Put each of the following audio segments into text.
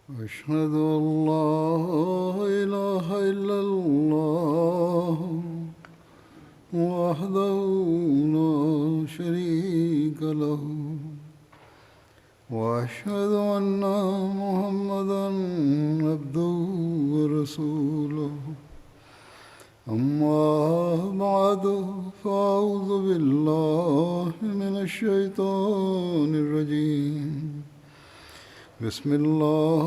أشهد أن لا إله إلا الله وحده لا شريك له وأشهد أن محمدا عبده ورسوله أما بعد فأعوذ بالله من الشيطان الرجيم بسم الله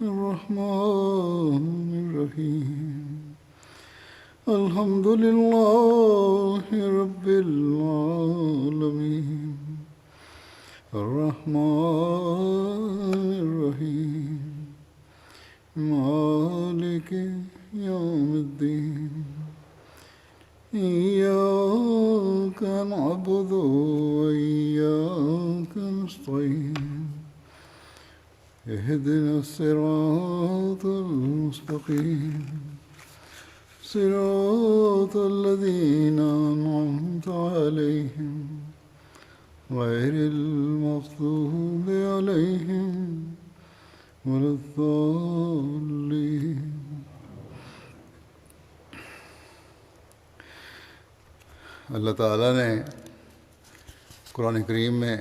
الرحمن الرحيم الحمد لله رب العالمين الرحمن الرحيم مالك يوم الدين إياك نعبد وإياك نستعين اهدنا الصراط المستقيم صراط الذين أنعمت عليهم غير المغضوب عليهم ولا الضالين. اللہ تعالیٰ نے قرآن کریم میں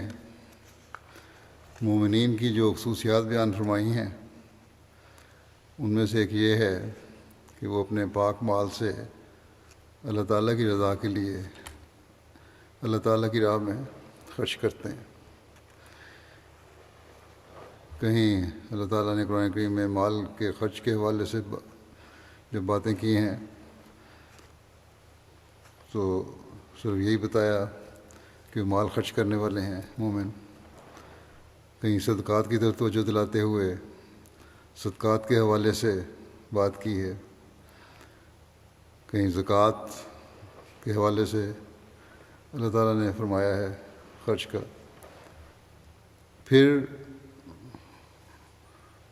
مومنین کی جو خصوصیات بیان فرمائی ہیں ان میں سے ایک یہ ہے کہ وہ اپنے پاک مال سے اللہ تعالیٰ کی رضا کے لیے اللہ تعالیٰ کی راہ میں خرچ کرتے ہیں. کہیں اللہ تعالیٰ نے قرآن کریم میں مال کے خرچ کے حوالے سے جو باتیں کی ہیں تو صرف یہی بتایا کہ مال خرچ کرنے والے ہیں مومن. کہیں صدقات کی طرف توجہ دلاتے ہوئے صدقات کے حوالے سے بات کی ہے. کہیں زکوٰۃ کے حوالے سے اللہ تعالیٰ نے فرمایا ہے خرچ کا. پھر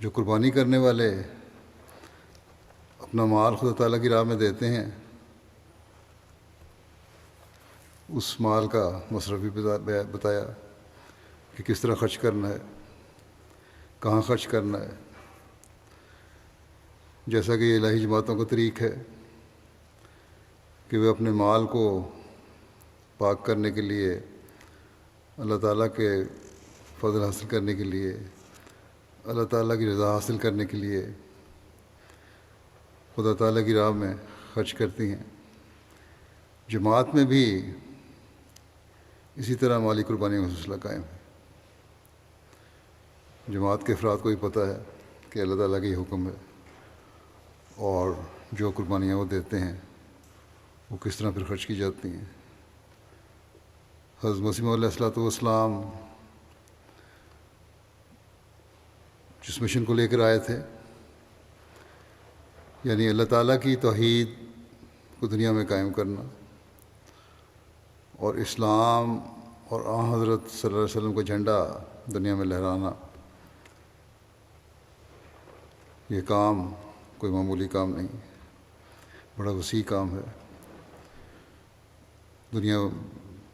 جو قربانی کرنے والے اپنا مال خدا تعالیٰ کی راہ میں دیتے ہیں اس مال کا مصرف بھی بتایا کہ کس طرح خرچ کرنا ہے، کہاں خرچ کرنا ہے. جیسا کہ یہ الہی جماعتوں کا طریق ہے کہ وہ اپنے مال کو پاک کرنے کے لیے، اللہ تعالیٰ کے فضل حاصل کرنے کے لیے، اللہ تعالیٰ کی رضا حاصل کرنے کے لیے خدا تعالیٰ کی راہ میں خرچ کرتی ہیں. جماعت میں بھی اسی طرح مالی قربانی کا سلسلہ قائم ہے. جماعت کے افراد کو بھی پتہ ہے کہ اللہ تعالیٰ کا یہ حکم ہے اور جو قربانیاں وہ دیتے ہیں وہ کس طرح پھر خرچ کی جاتی ہیں. حضرت مسیح علیہ السلام جس مشن کو لے کر آئے تھے، یعنی اللہ تعالیٰ کی توحید کو دنیا میں قائم کرنا اور اسلام اور آن حضرت صلی اللہ علیہ وسلم کا جھنڈا دنیا میں لہرانا، یہ کام کوئی معمولی کام نہیں، بڑا وسیع کام ہے. دنیا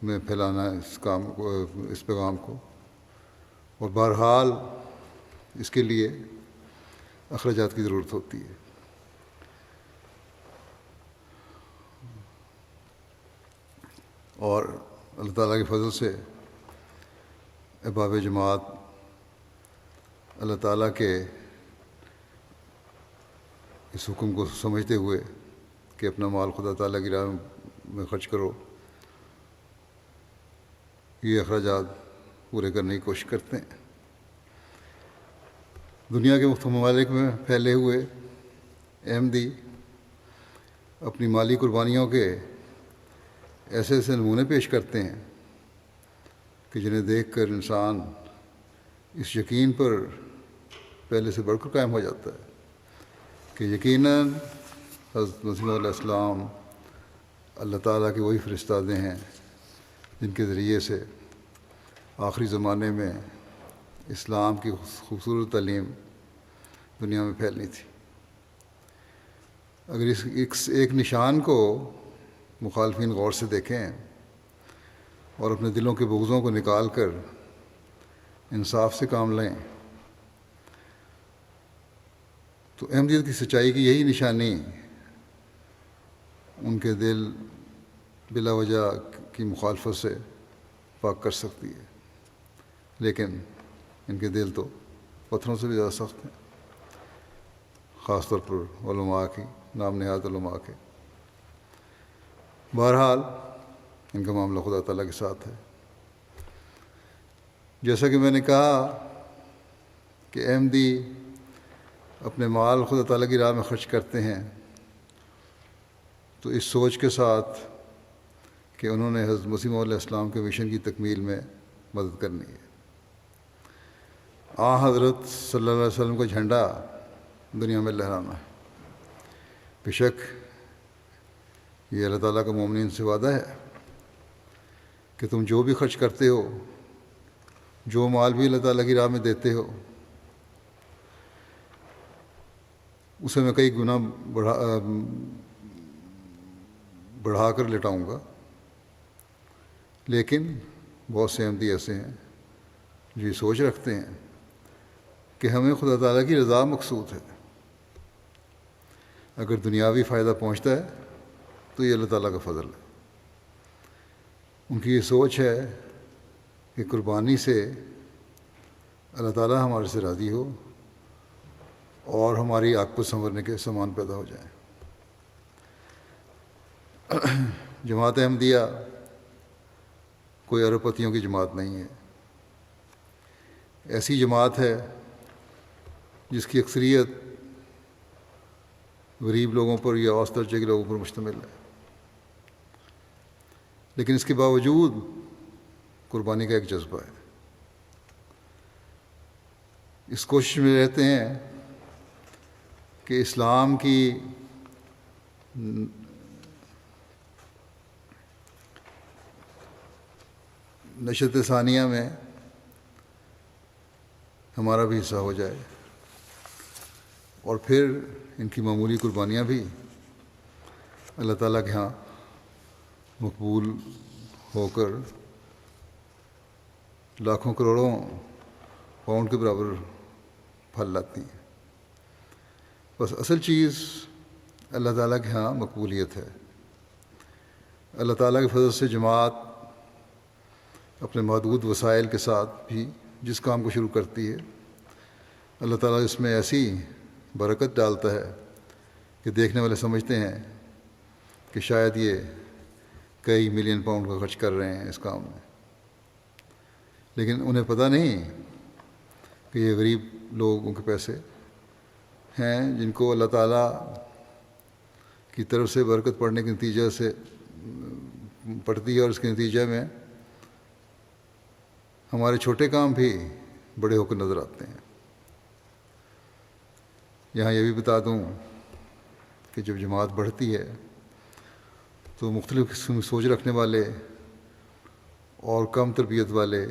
میں پھیلانا اس کام کو، اس پیغام کو، اور بہرحال اس کے لیے اخراجات کی ضرورت ہوتی ہے. اور اللہ تعالیٰ کے فضل سے احباب جماعت اللہ تعالیٰ کے اس حکم کو سمجھتے ہوئے کہ اپنا مال خدا تعالیٰ کی راہ میں خرچ کرو، یہ اخراجات پورے کرنے کی کوشش کرتے ہیں. دنیا کے مختلف ممالک میں پھیلے ہوئے احمدی اپنی مالی قربانیوں کے ایسے ایسے نمونے پیش کرتے ہیں کہ جنہیں دیکھ کر انسان اس یقین پر پہلے سے بڑھ کر قائم ہو جاتا ہے کہ یقیناً حضرت مسیح علیہ السلام اللہ تعالیٰ کے وہی فرستادے ہیں جن کے ذریعے سے آخری زمانے میں اسلام کی خوبصورت تعلیم دنیا میں پھیلنی تھی. اگر اس ایک نشان کو مخالفین غور سے دیکھیں اور اپنے دلوں کے بغضوں کو نکال کر انصاف سے کام لیں تو احمدیت کی سچائی کی یہی نشانی ان کے دل بلا وجہ کی مخالفت سے پاک کر سکتی ہے، لیکن ان کے دل تو پتھروں سے بھی زیادہ سخت ہیں، خاص طور پر علماء کی، نام نہاد علماء کے۔ بہرحال ان کا معاملہ خدا تعالیٰ کے ساتھ ہے۔ جیسا کہ میں نے کہا کہ احمدی اپنے مال خدا تعالیٰ کی راہ میں خرچ کرتے ہیں، تو اس سوچ کے ساتھ کہ انہوں نے حضرت مسیح موعود علیہ السلام کے مشن کی تکمیل میں مدد کرنی ہے۔ حضرت صلی اللہ علیہ وسلم کا جھنڈا دنیا میں لہرانا ہے۔ بے شک یہ اللہ تعالیٰ کا مومنین سے وعدہ ہے کہ تم جو بھی خرچ کرتے ہو، جو مال بھی اللہ تعالیٰ کی راہ میں دیتے ہو، اسے میں کئی گنا بڑھا کر لٹاؤں گا، لیکن بہت سے احمدی ایسے ہیں جو یہ سوچ رکھتے ہیں کہ ہمیں خدا تعالیٰ کی رضا مقصود ہے، اگر دنیاوی فائدہ پہنچتا ہے تو یہ اللہ تعالیٰ کا فضل ہے۔ ان کی یہ سوچ ہے کہ قربانی سے اللہ تعالیٰ ہمارے سے راضی ہو اور ہماری آنکھ کو سنورنے کے سامان پیدا ہو جائیں۔ جماعت احمدیہ کوئی ارب پتیوں کی جماعت نہیں ہے، ایسی جماعت ہے جس کی اکثریت غریب لوگوں پر یا اوسط درجے کے لوگوں پر مشتمل ہے، لیکن اس کے باوجود قربانی کا ایک جذبہ ہے۔ اس کوشش میں رہتے ہیں کہ اسلام کی نشت ثانیہ میں ہمارا بھی حصہ ہو جائے، اور پھر ان کی معمولی قربانیاں بھی اللہ تعالیٰ کے ہاں مقبول ہو کر لاکھوں کروڑوں پاؤنڈ کے برابر پھل لاتی ہیں۔ بس اصل چیز اللہ تعالیٰ کے ہاں مقبولیت ہے۔ اللہ تعالیٰ کے فضل سے جماعت اپنے محدود وسائل کے ساتھ بھی جس کام کو شروع کرتی ہے، اللہ تعالیٰ اس میں ایسی برکت ڈالتا ہے کہ دیکھنے والے سمجھتے ہیں کہ شاید یہ کئی ملین پاؤنڈ کا خرچ کر رہے ہیں اس کام میں، لیکن انہیں پتہ نہیں کہ یہ غریب لوگوں کے پیسے ہیں جن کو اللہ تعالیٰ کی طرف سے برکت پڑنے کے نتیجے سے پڑتی ہے، اور اس کے نتیجے میں ہمارے چھوٹے کام بھی بڑے ہو کر نظر آتے ہیں۔ یہاں یہ بھی بتا دوں کہ جب جماعت بڑھتی ہے تو مختلف قسم کی سوچ رکھنے والے اور کم تربیت والے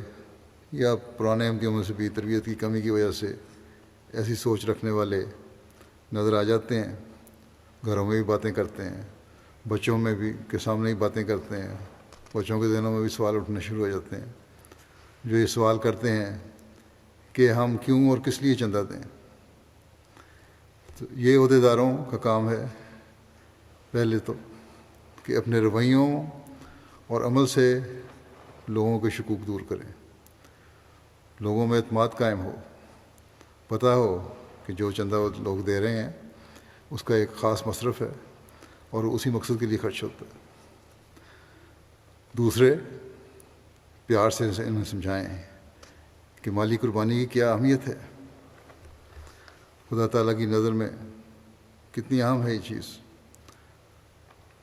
یا پرانے احمدیوں سے بھی تربیت کی کمی کی وجہ سے ایسی سوچ رکھنے والے نظر آ جاتے ہیں، گھروں میں بھی باتیں کرتے ہیں، بچوں میں بھی کے سامنے ہی باتیں کرتے ہیں، بچوں کے ذہنوں میں بھی سوال اٹھنے شروع ہو جاتے ہیں، جو یہ سوال کرتے ہیں کہ ہم کیوں اور کس لیے چندہ دیں۔ تو یہ عہدیداروں کا کام ہے پہلے تو کہ اپنے رویوں اور عمل سے لوگوں کے شکوک دور کریں، لوگوں میں اعتماد قائم ہو، پتہ ہو کہ جو چندہ لوگ دے رہے ہیں اس کا ایک خاص مصرف ہے اور اسی مقصد کے لیے خرچ ہوتا ہے۔ دوسرے پیار سے انہیں سمجھائیں کہ مالی قربانی کی کیا اہمیت ہے، خدا تعالیٰ کی نظر میں کتنی اہم ہے یہ چیز،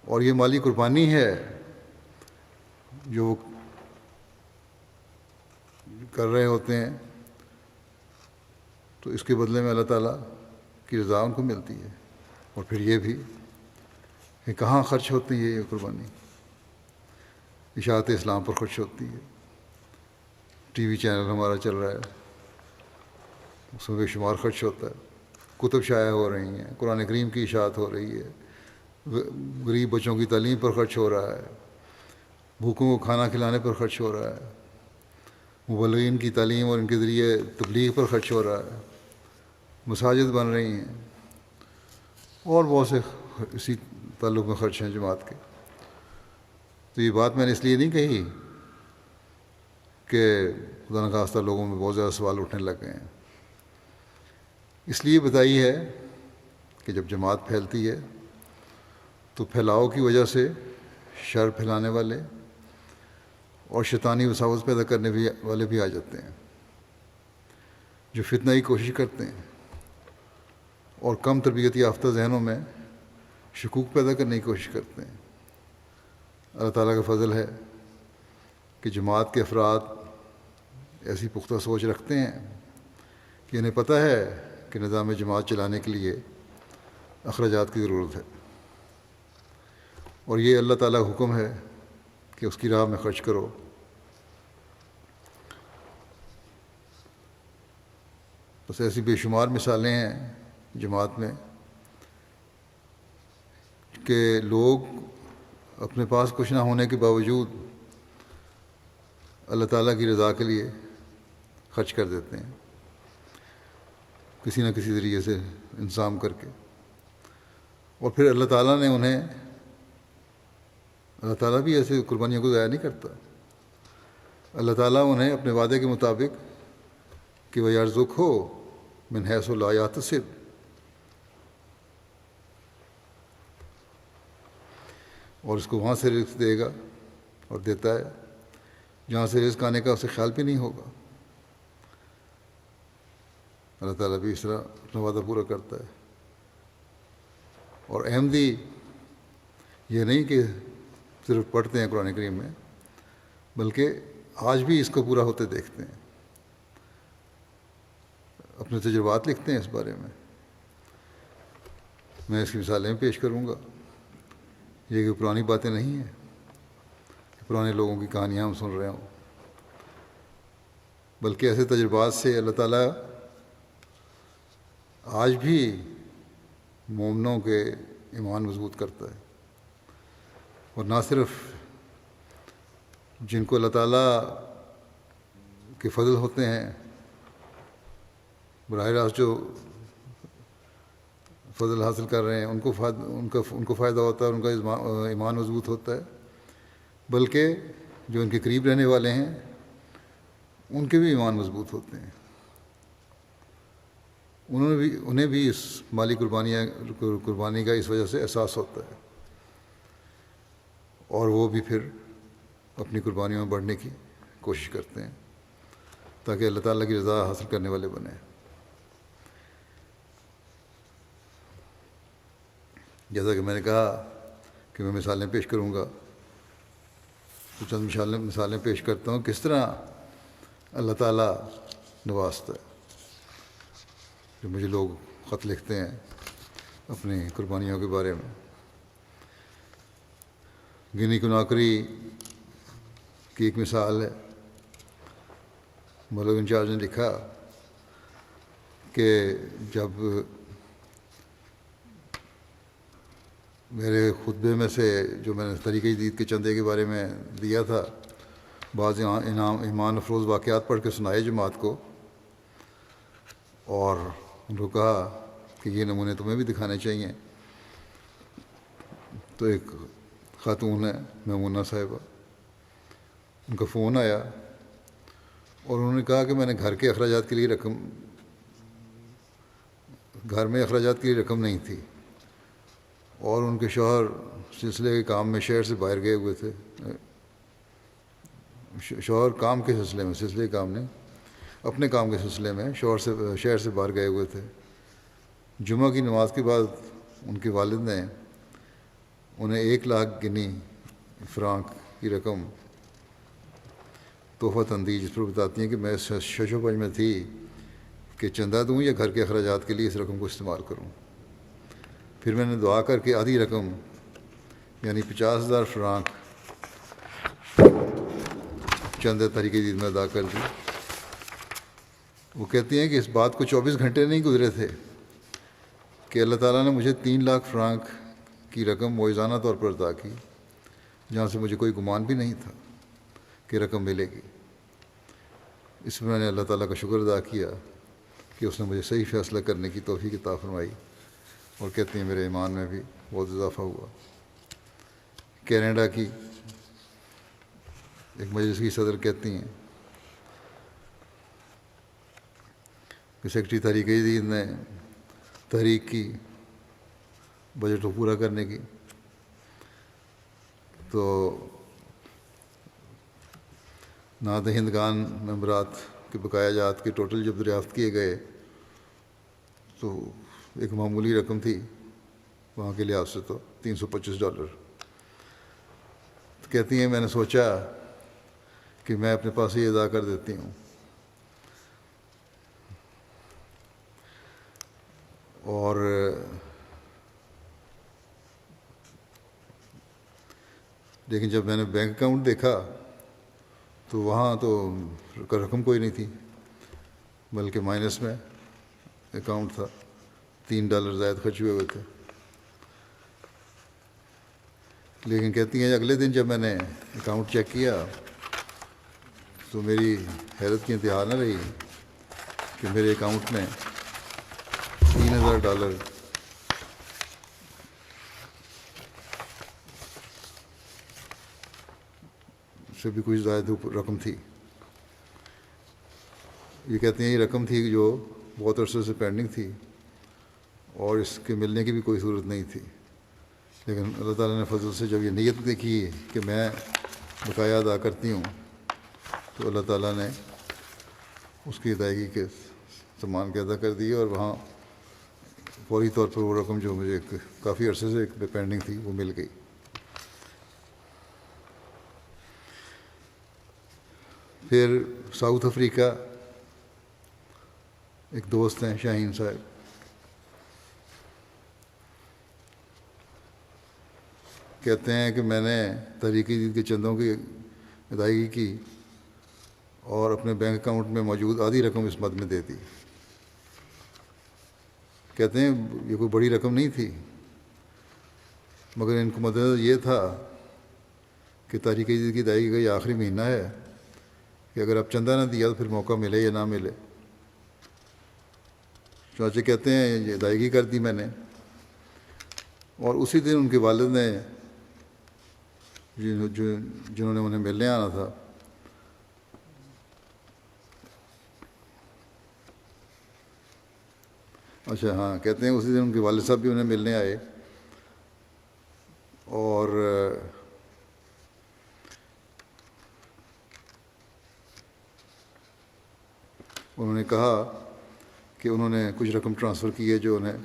اور یہ مالی قربانی ہے جو کر رہے ہوتے ہیں تو اس کے بدلے میں اللہ تعالیٰ کی رضا ان کو ملتی ہے۔ اور پھر یہ بھی کہ کہاں خرچ ہوتی ہے یہ قربانی، اشاعت اسلام پر خرچ ہوتی ہے، ٹی وی چینل ہمارا چل رہا ہے اس میں بے شمار خرچ ہوتا ہے، کتب شائع ہو رہی ہیں، قرآن کریم کی اشاعت ہو رہی ہے، غریب بچوں کی تعلیم پر خرچ ہو رہا ہے، بھوکوں کو کھانا کھلانے پر خرچ ہو رہا ہے، مبلغین کی تعلیم اور ان کے ذریعے تبلیغ پر خرچ ہو رہا ہے، مساجد بن رہی ہیں، اور بہت سے اسی تعلق میں خرچ ہیں جماعت کے. تو یہ بات میں نے اس لیے نہیں کہی کہ خدا نخواستہ لوگوں میں بہت زیادہ سوال اٹھنے لگ گئے ہیں. اس لیے بتائی ہے کہ جب جماعت پھیلتی ہے تو پھیلاؤ کی وجہ سے شر پھیلانے والے اور شیطانی وساوس پیدا کرنے والے بھی آ جاتے ہیں، جو فتنہ کی کوشش کرتے ہیں اور کم تربیت یافتہ ذہنوں میں شکوک پیدا کرنے کی کوشش کرتے ہیں. اللہ تعالیٰ کا فضل ہے کہ جماعت کے افراد ایسی پختہ سوچ رکھتے ہیں کہ انہیں پتہ ہے کہ نظام جماعت چلانے کے لیے اخراجات کی ضرورت ہے، اور یہ اللہ تعالیٰ کا حکم ہے کہ اس کی راہ میں خرچ کرو. بس ایسی بے شمار مثالیں ہیں جماعت میں کہ لوگ اپنے پاس کچھ نہ ہونے کے باوجود اللہ تعالیٰ کی رضا کے لیے خرچ کر دیتے ہیں، کسی نہ کسی ذریعے سے انتظام کر کے. اور پھر اللہ تعالیٰ بھی ایسے قربانیوں کو ضائع نہیں کرتا. اللہ تعالیٰ انہیں اپنے وعدے کے مطابق کہ وَيَرْزُقْهُ مِنْ حَيْثُ لَا يَحْتَسِبُ، اور اس کو وہاں سے رزق دے گا اور دیتا ہے جہاں سے رزق آنے کا اسے خیال بھی نہیں ہوگا. اللہ تعالیٰ بھی اس طرح اپنا وعدہ پورا کرتا ہے. اور احمدی یہ نہیں کہ صرف پڑھتے ہیں قرآن کریم میں، بلکہ آج بھی اس کو پورا ہوتے دیکھتے ہیں، اپنے تجربات لکھتے ہیں اس بارے میں. میں اس کی مثالیں پیش کروں گا. یہ کہ پرانی باتیں نہیں ہیں کہ پرانے لوگوں کی کہانیاں ہم سن رہے ہوں، بلکہ ایسے تجربات سے اللہ تعالیٰ آج بھی مومنوں کے ایمان مضبوط کرتا ہے. اور نہ صرف جن کو اللہ تعالیٰ کے فضل ہوتے ہیں، براہ راست جو فضل حاصل کر رہے ہیں ان کو فائدہ ہوتا ہے، ان کا ایمان مضبوط ہوتا ہے، بلکہ جو ان کے قریب رہنے والے ہیں ان کے بھی ایمان مضبوط ہوتے ہیں. انہیں بھی اس مالی قربانی کا اس وجہ سے احساس ہوتا ہے، اور وہ بھی پھر اپنی قربانیوں میں بڑھنے کی کوشش کرتے ہیں تاکہ اللہ تعالیٰ کی رضا حاصل کرنے والے بنیں. جیسا کہ میں نے کہا کہ میں مثالیں پیش کروں گا، تو چند مثالیں پیش کرتا ہوں کس طرح اللہ تعالیٰ نوازتا ہے. جو مجھے لوگ خط لکھتے ہیں اپنی قربانیوں کے بارے میں. گنی کناکری کی ایک مثال ہے. ملک انچارج نے لکھا کہ جب میرے خطبے میں سے جو میں نے طریقہ جدید کے چندے کے بارے میں دیا تھا، بعض ایمان افروز واقعات پڑھ کے سنائے جماعت کو، اور ان کو کہا کہ یہ نمونے تمہیں بھی دکھانے چاہیے. تو ایک خاتون ہے میمونہ صاحبہ، ان کا فون آیا اور انہوں نے کہا کہ میں نے گھر میں اخراجات کے لیے رقم نہیں تھی، اور ان کے شوہر سلسلے کے کام میں شہر سے باہر گئے ہوئے تھے. شوہر کام کے سلسلے کام نہیں، اپنے کام کے سلسلے میں شہر سے باہر گئے ہوئے تھے. جمعہ کی نماز کے بعد ان کے والد نے انہیں 1,00,000 گنی فرانک کی رقم تحفہ دی، جس پر بتاتی ہیں کہ میں شش و پنج میں تھی کہ چندہ دوں یا گھر کے اخراجات کے لیے اس رقم کو استعمال کروں. پھر میں نے دعا کر کے آدھی رقم یعنی 50,000 فرانک چندہ طریقے جدید میں ادا کر دی. وہ کہتی ہیں کہ اس بات کو 24 گھنٹے نہیں گزرے تھے کہ اللہ تعالیٰ نے مجھے 3,00,000 فرانک کی رقم معجزانہ طور پر ادا کی، جہاں سے مجھے کوئی گمان بھی نہیں تھا کہ رقم ملے گی. اس میں نے اللہ تعالیٰ کا شکر ادا کیا کہ اس نے مجھے صحیح فیصلہ کرنے کی توفیق عطا فرمائی اور کہتی ہیں میرے ایمان میں بھی بہت اضافہ ہوا۔ کینیڈا کی ایک مجلس کی صدر کہتی ہیں کہ سیکٹری تحریک جدید نے تحریک کی بجٹ کو پورا کرنے کی، تو نادہندگان ممبرات کے بقایا جات کے ٹوٹل جب دریافت کیے گئے تو ایک معمولی رقم تھی وہاں کے لحاظ سے، تو $325۔ تو کہتی ہیں میں نے سوچا کہ میں اپنے پاس ہی ادا کر دیتی ہوں، اور لیکن جب میں نے بینک اکاؤنٹ دیکھا تو وہاں تو رقم کوئی نہیں تھی، بلکہ مائنس میں اکاؤنٹ تھا، $3 زائد خرچ ہوئے ہوئے تھے۔ لیکن کہتی ہیں اگلے دن جب میں نے اکاؤنٹ چیک کیا تو میری حیرت کی انتہا نہ رہی کہ میرے اکاؤنٹ میں $3000 سے بھی کچھ زائد رقم تھی۔ یہ کہتے ہیں یہ رقم تھی جو بہت عرصے سے پینڈنگ تھی اور اس کے ملنے کی بھی کوئی صورت نہیں تھی، لیکن اللہ تعالیٰ نے فضل سے جب یہ نیت دیکھی کہ میں بقایا ادا کرتی ہوں تو اللہ تعالیٰ نے اس کی ادائیگی کے سامان کے ادا کر دی، اور وہاں فوری طور پر وہ رقم جو مجھے کافی عرصے سے پینڈنگ تھی وہ مل گئی۔ پھر ساؤتھ افریقہ ایک دوست ہیں شاہین صاحب، کہتے ہیں کہ میں نے تحریک جدید کے چندوں کی ادائیگی کی اور اپنے بینک اکاؤنٹ میں موجود آدھی رقم اس مد میں دے دی۔ کہتے ہیں یہ کوئی بڑی رقم نہیں تھی، مگر ان کو مد نظر یہ تھا کہ تحریک جدید کی ادائیگی کا یہ آخری مہینہ ہے کہ اگر اب چندہ نہ دیا تو پھر موقع ملے یا نہ ملے۔ چنانچہ کہتے ہیں یہ ادائیگی کر دی میں نے، اور اسی دن ان کے والد نے جنہوں نے انہیں ملنے آنا تھا کہتے ہیں اسی دن ان کے والد صاحب بھی انہیں ملنے آئے، اور انہوں نے کہا کہ انہوں نے کچھ رقم ٹرانسفر کی ہے جو انہیں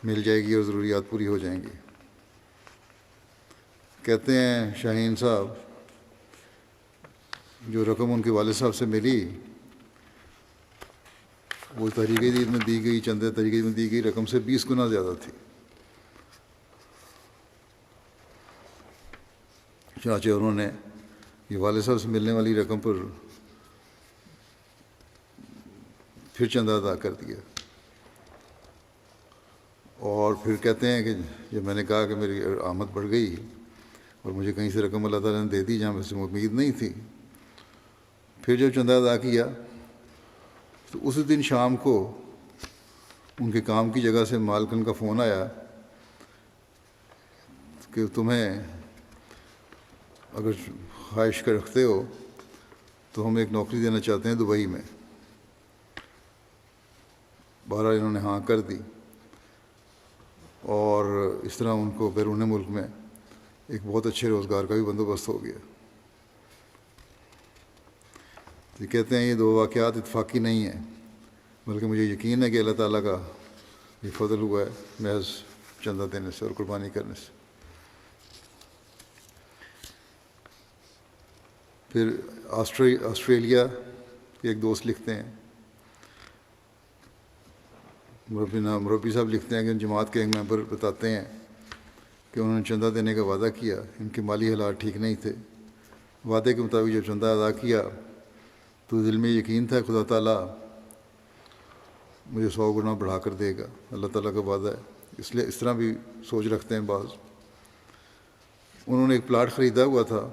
مل جائے گی اور ضروریات پوری ہو جائیں گی۔ کہتے ہیں شاہین صاحب جو رقم ان کے والد صاحب سے ملی وہ تحریک جدید میں دی گئی چندے تحریک جدید میں دی گئی رقم سے 20 گنا زیادہ تھی۔ چنانچہ انہوں نے یہ والد صاحب سے ملنے والی رقم پر پھر چندہ ادا کر دیا، اور پھر کہتے ہیں کہ جب میں نے کہا کہ میری آمد بڑھ گئی اور مجھے کہیں سے رقم اللہ تعالیٰ نے دے دی جہاں سے امید نہیں تھی، پھر جب چندہ ادا کیا تو اسی دن شام کو ان کے کام کی جگہ سے مالکن کا فون آیا کہ تمہیں اگر خواہش کر رکھتے ہو تو ہم ایک نوکری دینا چاہتے ہیں دبئی میں۔ بہرحال انہوں نے ہاں کر دی، اور اس طرح ان کو بیرون ملک میں ایک بہت اچھے روزگار کا بھی بندوبست ہو گیا۔ یہ کہتے ہیں یہ دو واقعات اتفاقی نہیں ہیں، بلکہ مجھے یقین ہے کہ اللہ تعالیٰ کا یہ فضل ہوا ہے محض چندہ دینے سے اور قربانی کرنے سے۔ پھر آسٹریلیا کے ایک دوست لکھتے ہیں، مربی صاحب لکھتے ہیں کہ جماعت کے ایک ممبر بتاتے ہیں کہ انہوں نے چندہ دینے کا وعدہ کیا، ان کے مالی حالات ٹھیک نہیں تھے، وعدے کے مطابق جب چندہ ادا کیا تو دل میں یقین تھا خدا تعالیٰ مجھے 100 گنا بڑھا کر دے گا، اللہ تعالیٰ کا وعدہ ہے، اس لیے اس طرح بھی سوچ رکھتے ہیں بعض۔ انہوں نے ایک پلاٹ خریدا ہوا تھا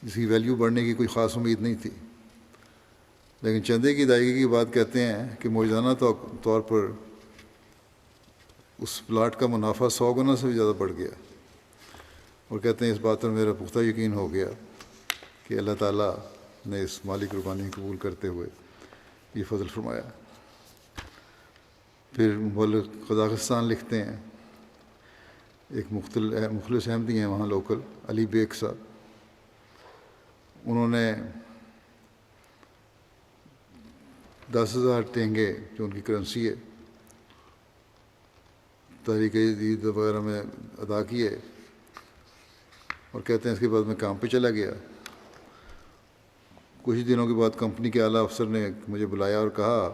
جس کی ویلیو بڑھنے کی کوئی خاص امید نہیں تھی، لیکن چندے کی ادائیگی کی بات کہتے ہیں کہ موجودانہ طور پر اس پلاٹ کا منافع 100 گنا سے بھی زیادہ بڑھ گیا، اور کہتے ہیں اس بات پر میرا پختہ یقین ہو گیا کہ اللہ تعالیٰ نے اس مالی قربانی قبول کرتے ہوئے یہ فضل فرمایا۔ پھر ملک قزاقستان لکھتے ہیں، ایک مخلص احمدی ہیں وہاں لوکل، علی بیگ صاحب، انہوں نے 10,000 ٹینگے جو ان کی کرنسی ہے تحریک جدید وغیرہ میں ادا کیے، اور کہتے ہیں اس کے بعد میں کام پہ چلا گیا۔ کچھ دنوں کے بعد کمپنی کے اعلیٰ افسر نے مجھے بلایا اور کہا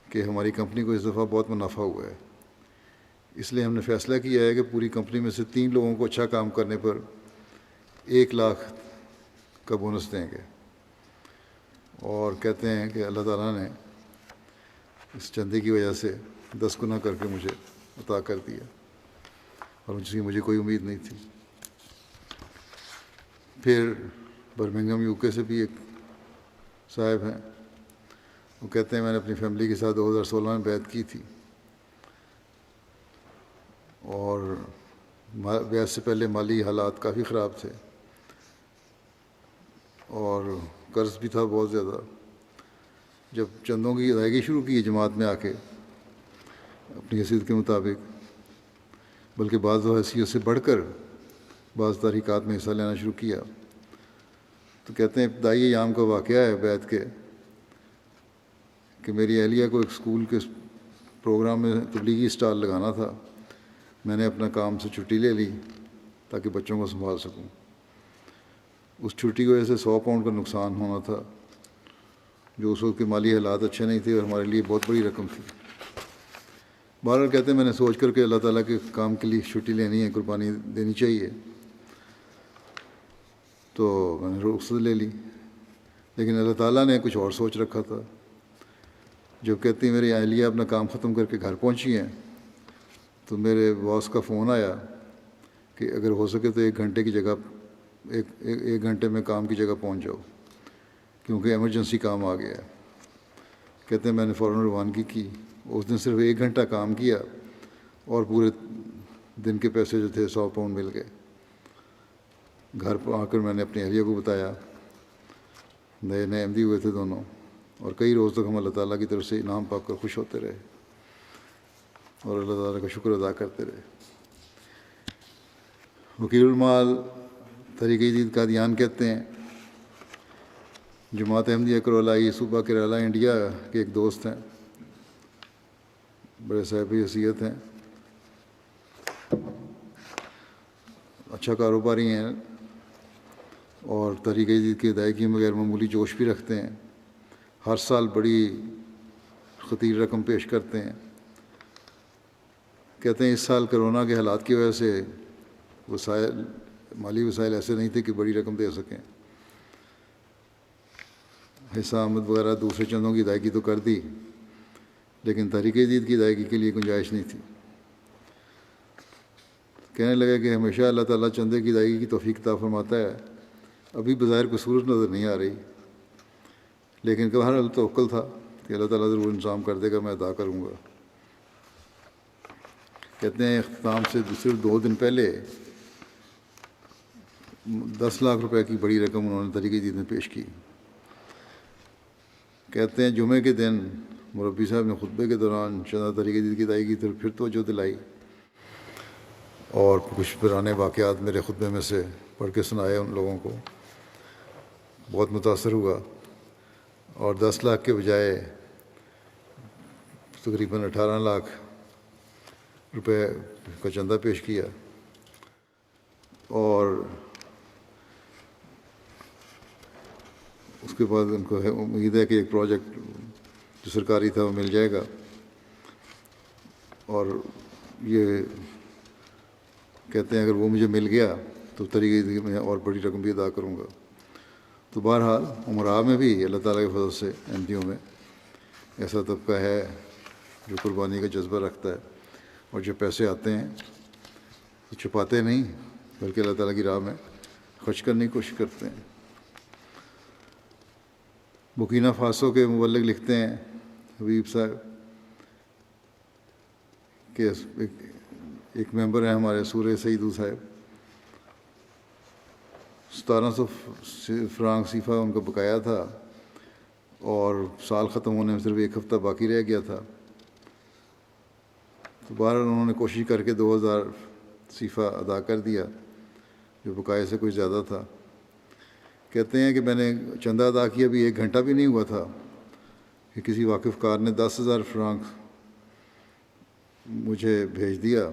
کہ ہماری کمپنی کو اس دفعہ بہت منافع ہوا ہے، اس لیے ہم نے فیصلہ کیا ہے کہ پوری کمپنی میں سے 3 لوگوں کو اچھا کام کرنے پر 1 لاکھ کا بونس دیں گے۔ اور کہتے ہیں کہ اللہ تعالیٰ نے اس چندے کی وجہ سے 10 گنا کر کے مجھے عطا کر دیا، اور جس کی مجھے کوئی امید نہیں تھی۔ پھر برمنگھم UK سے بھی ایک صاحب ہیں، وہ کہتے ہیں میں نے اپنی فیملی کے ساتھ 2016 میں بیعت کی تھی، اور بیعت سے پہلے مالی حالات کافی خراب تھے اور قرض بھی تھا بہت زیادہ۔ جب چندوں کی ادائیگی شروع کی جماعت میں آ کے اپنی حیثیت کے مطابق، بلکہ بعض حیثیت سے بڑھ کر بعض تحریکات میں حصہ لینا شروع کیا، تو کہتے ہیں ابتدائی ایام کا واقعہ ہے بیعت کے کہ میری اہلیہ کو ایک اسکول کے پروگرام میں تبلیغی اسٹال لگانا تھا۔ میں نے اپنا کام سے چھٹی لے لی تاکہ بچوں کو سنبھال سکوں۔ اس چھٹی کی وجہ سے 100 پاؤنڈ کا نقصان ہونا تھا، جو اس وقت کے مالی حالات اچھے نہیں تھے اور ہمارے لیے بہت بڑی رقم تھی۔ بہرحال کہتے ہیں میں نے سوچ کر کہ اللہ تعالیٰ کے کام کے لیے چھٹی لینی ہے، قربانی دینی چاہیے، تو میں نے رخصت لے لی۔ لیکن اللہ تعالیٰ نے کچھ اور سوچ رکھا تھا۔ جب کہتی ہیں میری اہلیہ اپنا کام ختم کر کے گھر پہنچی ہیں، تو میرے باس کا فون آیا کہ اگر ہو سکے تو 1 گھنٹے کی جگہ ایک گھنٹے میں کام کی جگہ پہنچ جاؤ، کیونکہ ایمرجنسی کام آ گیا ہے۔ کہتے ہیں میں نے فوراً روانگی کی۔ اس دن صرف 1 گھنٹہ کام کیا اور پورے دن کے پیسے جو تھے 100 پاؤنڈ مل گئے۔ گھر پر آ کر میں نے اپنی اہلیہ کو بتایا، نئے نئے احمدی ہوئے تھے دونوں، اور کئی روز تک ہم اللہ تعالیٰ کی طرف سے انعام پا کر خوش ہوتے رہے اور اللہ تعالیٰ کا شکر ادا کرتے رہے۔ وکیل المال تحریک جدید قادیان کہتے ہیں جماعت احمدیہ کرولائی صوبہ کیرالہ انڈیا کے ایک دوست ہیں، بڑے صاحب حیثیت ہیں، اچھا کاروباری ہیں، اور تحریک جدید کی ادائیگی میں غیر معمولی جوش بھی رکھتے ہیں۔ ہر سال بڑی خطیر رقم پیش کرتے ہیں۔ کہتے ہیں اس سال کرونا کے حالات کی وجہ سے مالی وسائل ایسے نہیں تھے کہ بڑی رقم دے سکیں۔ حصہ آمد وغیرہ دوسرے چندوں کی ادائیگی تو کر دی، لیکن تحریک جدید کی ادائیگی کے لیے گنجائش نہیں تھی۔ کہنے لگا کہ ہمیشہ اللہ تعالیٰ چندے کی ادائیگی کی توفیق عطا فرماتا ہے، ابھی بظاہر کوئی صورت نظر نہیں آ رہی، لیکن بہرحال توکل تھا کہ اللہ تعالیٰ ضرور انتظام کر دے گا، میں ادا کروں گا۔ کہتے ہیں اختتام سے صرف 2 دن پہلے 10 لاکھ روپے کی بڑی رقم انہوں نے تحریک جدید میں پیش کی۔ کہتے ہیں جمعے کے دن مربی صاحب نے خطبے کے دوران چندہ تحریک جدید کی ادائیگی کی پھر توجہ دلائی، اور کچھ پرانے واقعات میرے خطبے میں سے پڑھ کے سنائے ان لوگوں کو۔ بہت متاثر ہوا، اور 10 لاکھ کے بجائے تقریباً 18 لاکھ روپے کا چندہ پیش کیا، اور اس کے بعد ان کو امید ہے کہ ایک پروجیکٹ جو سرکاری تھا وہ مل جائے گا، اور یہ کہتے ہیں اگر وہ مجھے مل گیا تو طریقے میں اور بڑی رقم بھی ادا کروں گا۔ تو بہرحال عمراء میں بھی اللہ تعالیٰ کے فضل سے احمدیوں میں ایسا طبقہ ہے جو قربانی کا جذبہ رکھتا ہے، اور جو پیسے آتے ہیں تو چھپاتے نہیں بلکہ اللہ تعالیٰ کی راہ میں خرچ کرنے کی کوشش کرتے ہیں۔ بکینا فاسو کے مبلغ لکھتے ہیں حبیب صاحب کہ ایک ممبر ہیں ہمارے سورہ سعیدو صاحب، 1700 فرانک صیفہ ان کا بقایا تھا اور سال ختم ہونے میں صرف ایک ہفتہ باقی رہ گیا تھا. تو بہرحال انہوں نے کوشش کر کے 2000 صیفہ ادا کر دیا جو بقائے سے کچھ زیادہ تھا. کہتے ہیں کہ میں نے چندہ ادا کیا، ابھی 1 گھنٹہ بھی نہیں ہوا تھا کہ کسی واقف کار نے 10,000 فرانک مجھے بھیج دیا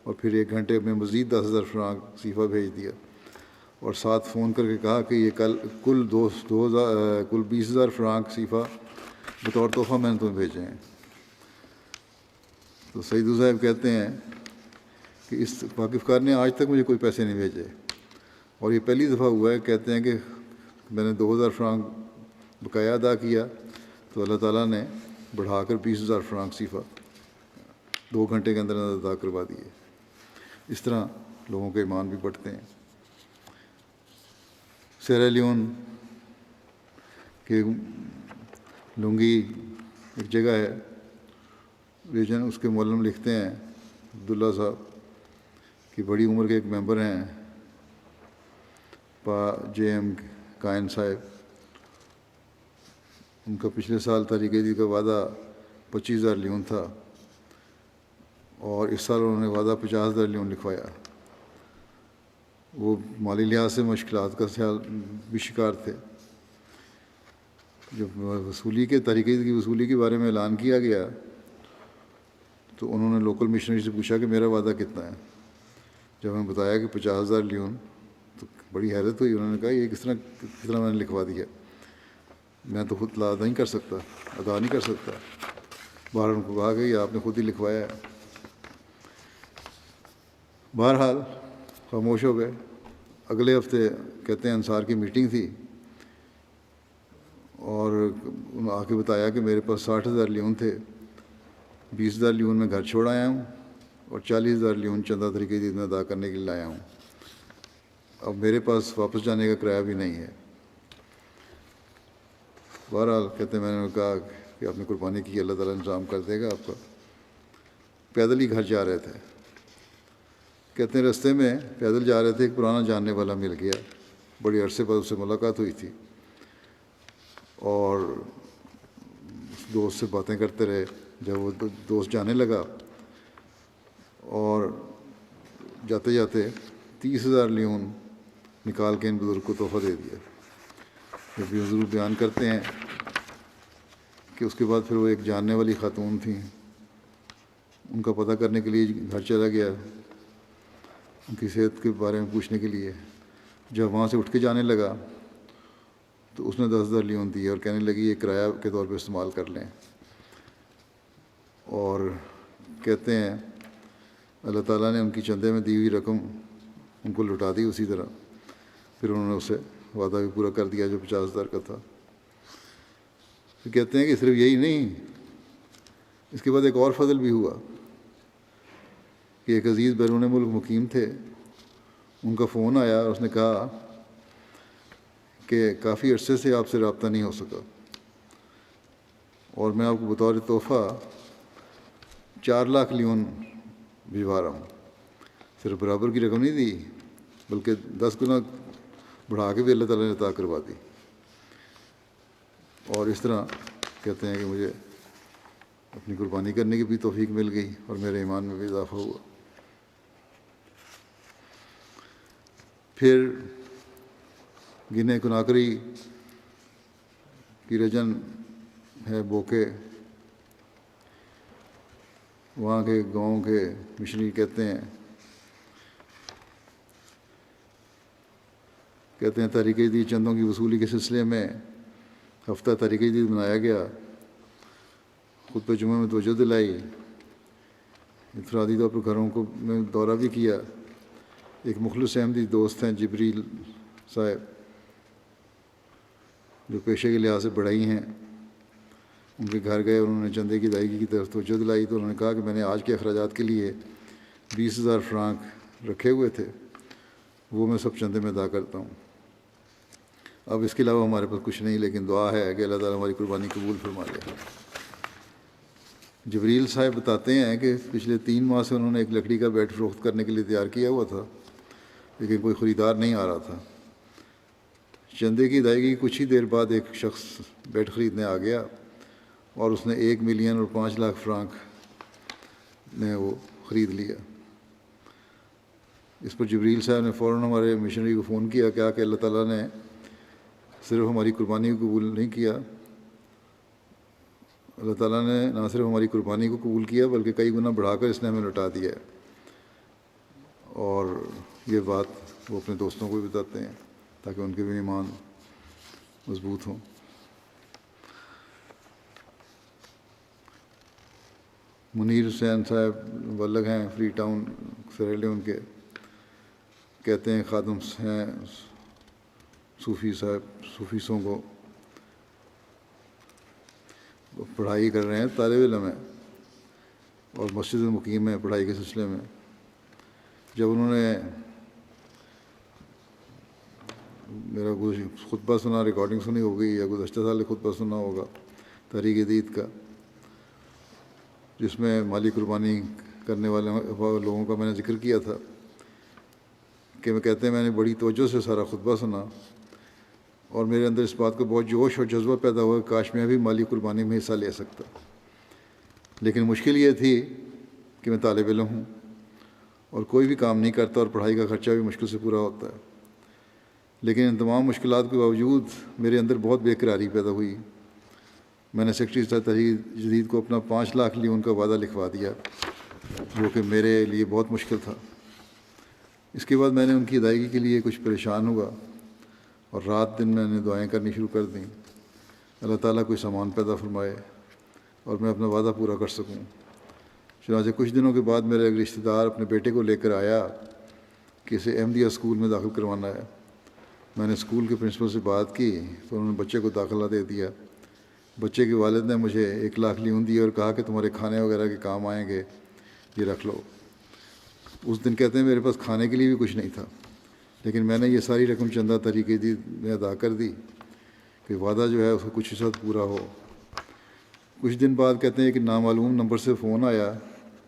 اور پھر 1 گھنٹے میں مزید 10,000 فرانک صیفہ بھیج دیا اور ساتھ فون کر کے کہا کہ یہ کل 20,000 فرانک صیفہ بطور تحفہ میں نے تمہیں بھیجے ہیں. تو سعیدو صاحب کہتے ہیں کہ اس واقف کار نے آج تک مجھے کوئی پیسے نہیں بھیجے اور یہ پہلی دفعہ ہوا ہے. کہتے ہیں کہ میں نے 2,000 فرانک بقایا ادا کیا تو اللہ تعالیٰ نے بڑھا کر 20,000 فرانک صیفہ 2 گھنٹے کے اندر ادا کروا دیے. اس طرح لوگوں کے ایمان بھی بڑھتے ہیں. سیرا لیون کے لنگی ایک جگہ ہے ریجن، اس کے معلم لکھتے ہیں عبداللہ صاحب کہ بڑی عمر کے ایک ممبر ہیں پا جے ایم کائن صاحب. ان کا پچھلے سال تحریک جدید کا وعدہ 25,000 لیون تھا اور اس سال انہوں نے وعدہ 50,000 لیون لکھوایا. وہ مالی لحاظ سے مشکلات کا بھی شکار تھے. جب وصولی کے تحریک جدید کی وصولی کے بارے میں اعلان کیا گیا تو انہوں نے لوکل مشنری سے پوچھا کہ میرا وعدہ کتنا ہے. جب ہمیں بتایا کہ 50,000 لیون تو بڑی حیرت ہوئی. انہوں نے کہا یہ کس طرح میں نے لکھوا دیا، میں تو خود ادا نہیں کر سکتا. باہر ان کو کہا کہ یہ آپ نے خود ہی لکھوایا ہے. بہرحال خاموش ہو گئے. اگلے ہفتے کہتے ہیں انصار کی میٹنگ تھی اور انہوں نے آ کے بتایا کہ میرے پاس 60,000 لیون تھے، 20,000 لیون میں گھر چھوڑ آیا ہوں اور 40,000 لیون چندہ طریقے جدید میں ادا کرنے کے لیے لایا ہوں. اب میرے پاس واپس جانے کا کرایہ بھی نہیں ہے. بہرحال کہتے ہیں میں نے کہا کہ آپ نے قربانی کی، اللہ تعالیٰ انتظام کر دے گا آپ کا. پیدل ہی گھر جا رہے تھے. کہتے ہیں رستے میں پیدل جا رہے تھے، ایک پرانا جاننے والا مل گیا، بڑی عرصے بعد اس سے ملاقات ہوئی تھی اور اس دوست سے باتیں کرتے رہے. جب وہ دوست جانے لگا اور جاتے جاتے 30,000 لیون نکال کے ان بزرگ کو تحفہ دے دیا. جب یہ حضور بیان کرتے ہیں کہ اس کے بعد پھر وہ ایک جاننے والی خاتون تھیں، ان کا پتہ کرنے کے لیے گھر چلا گیا ان کی صحت کے بارے میں پوچھنے کے لیے. جب وہاں سے اٹھ کے جانے لگا تو اس نے 10,000 لیون دیے اور کہنے لگی یہ کرایہ کے طور پہ استعمال کر لیں. اور کہتے ہیں اللہ تعالیٰ نے ان کی چندے میں دی ہوئی رقم ان کو لوٹا دی اسی طرح. پھر انہوں نے اسے وعدہ بھی پورا کر دیا جو 50,000 کا تھا. تو کہتے ہیں کہ صرف یہی نہیں، اس کے بعد ایک اور فضل بھی ہوا کہ ایک عزیز بیرون ملک مقیم تھے، ان کا فون آیا اور اس نے کہا کہ کافی عرصے سے آپ سے رابطہ نہیں ہو سکا اور میں آپ کو بطور تحفہ 4 لاکھ لیون بھجوا رہا ہوں. صرف برابر کی رقم نہیں دی بلکہ 10 گنا بڑھا کے بھی اللہ تعالیٰ نے عطا کروا دی. اور اس طرح کہتے ہیں کہ مجھے اپنی قربانی کرنے کی بھی توفیق مل گئی اور میرے ایمان میں بھی اضافہ ہوا. پھر گنے کناکری کی رجن ہے بوکے، وہاں کے گاؤں کے مشنری کہتے ہیں تحریک جدید چندوں کی وصولی کے سلسلے میں ہفتہ تحریک جدید منایا گیا. خطبہ جمعہ میں توجہ دلائی، انفرادی طور پر گھروں کو میں دورہ بھی کیا. ایک مخلص احمدی دوست ہیں جبریل صاحب جو پیشے کے لحاظ سے بڑھئی ہیں، ان کے گھر گئے. انہوں نے چندے کی ادائیگی کی طرف توجہ دلائی تو انہوں نے کہا کہ میں نے آج کے اخراجات کے لیے 20,000 فرانک رکھے ہوئے تھے، وہ میں سب چندے میں ادا کرتا ہوں. اب اس کے علاوہ ہمارے پاس کچھ نہیں، لیکن دعا ہے کہ اللہ تعالیٰ ہماری قربانی قبول فرما لے۔ جبریل صاحب بتاتے ہیں کہ پچھلے 3 ماہ سے انہوں نے ایک لکڑی کا بیٹ فروخت کرنے کے لیے تیار کیا ہوا تھا، لیکن کوئی خریدار نہیں آ رہا تھا۔ چندے کی ادائیگی کچھ ہی دیر بعد ایک شخص بیٹ خریدنے آ گیا اور اس نے 1 ملین اور 5 لاکھ فرانک نے وہ خرید لیا۔ اس پر جبریل صاحب نے فوراً ہمارے مشنری کو فون کیا کہ اللہ تعالیٰ نے صرف ہماری قربانی کو قبول نہیں کیا، اللہ تعالیٰ نے نہ صرف ہماری قربانی کو قبول کیا بلکہ کئی گنا بڑھا کر اس نے ہمیں لوٹا دیا ہے۔ اور یہ بات وہ اپنے دوستوں کو بھی بتاتے ہیں تاکہ ان کے بھی ایمان مضبوط ہوں۔ منیر حسین صاحب ولگ ہیں، فری ٹاؤن سیریلیون کے، کہتے ہیں خادم ہیں صوفی صاحب، صوفیسوں کو پڑھائی کر رہے ہیں، طالب علم ہیں اور مسجد مقیم ہے پڑھائی کے سلسلے میں۔ جب انہوں نے میرا خطبہ سنا، ریکارڈنگ سنی ہوگی یا گزشتہ سال خطبہ سنا ہوگا تحریک جدید کا، جس میں مالی قربانی کرنے والے لوگوں کا میں نے ذکر کیا تھا، کہ میں کہتے ہیں میں نے بڑی توجہ سے سارا خطبہ سنا اور میرے اندر اس بات کو بہت جوش اور جذبہ پیدا ہوا کہ کاش میں بھی مالی قربانی میں حصہ لے سکتا، لیکن مشکل یہ تھی کہ میں طالب علم ہوں اور کوئی بھی کام نہیں کرتا اور پڑھائی کا خرچہ بھی مشکل سے پورا ہوتا ہے۔ لیکن ان تمام مشکلات کے باوجود میرے اندر بہت بے قراری پیدا ہوئی۔ میں نے سیکرٹری تحریک جدید کو اپنا 5 لاکھ لیون کا وعدہ لکھوا دیا، جو کہ میرے لیے بہت مشکل تھا۔ اس کے بعد میں نے ان کی ادائیگی کے لیے کچھ پریشان ہوا اور رات دن میں نے دعائیں کرنی شروع کر دیں، اللہ تعالیٰ کوئی سامان پیدا فرمائے اور میں اپنا وعدہ پورا کر سکوں۔ چنانچہ کچھ دنوں کے بعد میرا ایک رشتہ دار اپنے بیٹے کو لے کر آیا کہ اسے احمدیہ اسکول میں داخل کروانا ہے۔ میں نے اسکول کے پرنسپل سے بات کی تو انہوں نے بچے کو داخلہ دے دیا۔ بچے کے والد نے مجھے 1 لاکھ لیون دی اور کہا کہ تمہارے کھانے وغیرہ کے کام آئیں گے، یہ رکھ لو۔ اس دن کہتے ہیں میرے پاس کھانے کے لیے بھی کچھ نہیں تھا، لیکن میں نے یہ ساری رقم چندہ تحریک جدید میں ادا کر دی کہ وعدہ جو ہے اس کا کچھ حصہ پورا ہو۔ کچھ دن بعد کہتے ہیں کہ نامعلوم نمبر سے فون آیا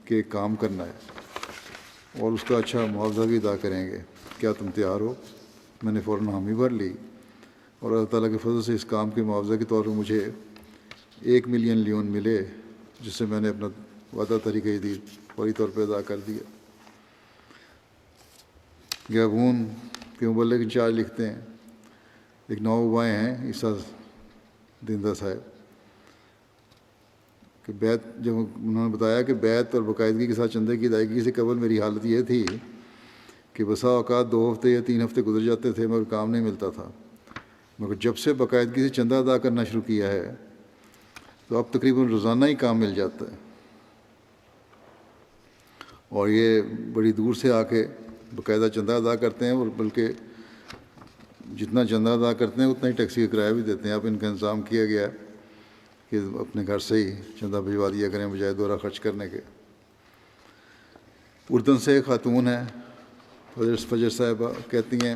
کہ ایک کام کرنا ہے اور اس کا اچھا معاوضہ بھی ادا کریں گے، کیا تم تیار ہو؟ میں نے فوراً حامی بھر لی اور اللہ تعالیٰ کے فضل سے اس کام کے معاوضہ کے طور پر مجھے 1 ملین لیون ملے، جس سے میں نے اپنا وعدہ تحریک جدید فوری طور پہ ادا کر دیا۔ گیبون کے مبلغ انچارج لکھتے ہیں، ایک نوابائیں ہیں عیسیٰ دندہ صاحب، کہ بیت جب انہوں نے بتایا کہ بیت اور باقاعدگی کے ساتھ چندے کی ادائیگی سے قبل میری حالت یہ تھی کہ بسا اوقات 2 ہفتے یا 3 ہفتے گزر جاتے تھے مگر کام نہیں ملتا تھا، مگر جب سے باقاعدگی سے چندہ ادا کرنا شروع کیا ہے تو اب تقریباً روزانہ ہی کام مل جاتا ہے، اور یہ بڑی دور سے آ کے باقاعدہ چندہ ادا کرتے ہیں، اور بلکہ جتنا چندہ ادا کرتے ہیں اتنا ہی ٹیکسی کا کرایہ بھی دیتے ہیں۔ اب ان کا انتظام کیا گیا ہے کہ اپنے گھر سے ہی چندہ بھجوا دیا کریں بجائے دورہ خرچ کرنے کے۔ اردن سے ایک خاتون ہیں فجر صاحبہ، کہتی ہیں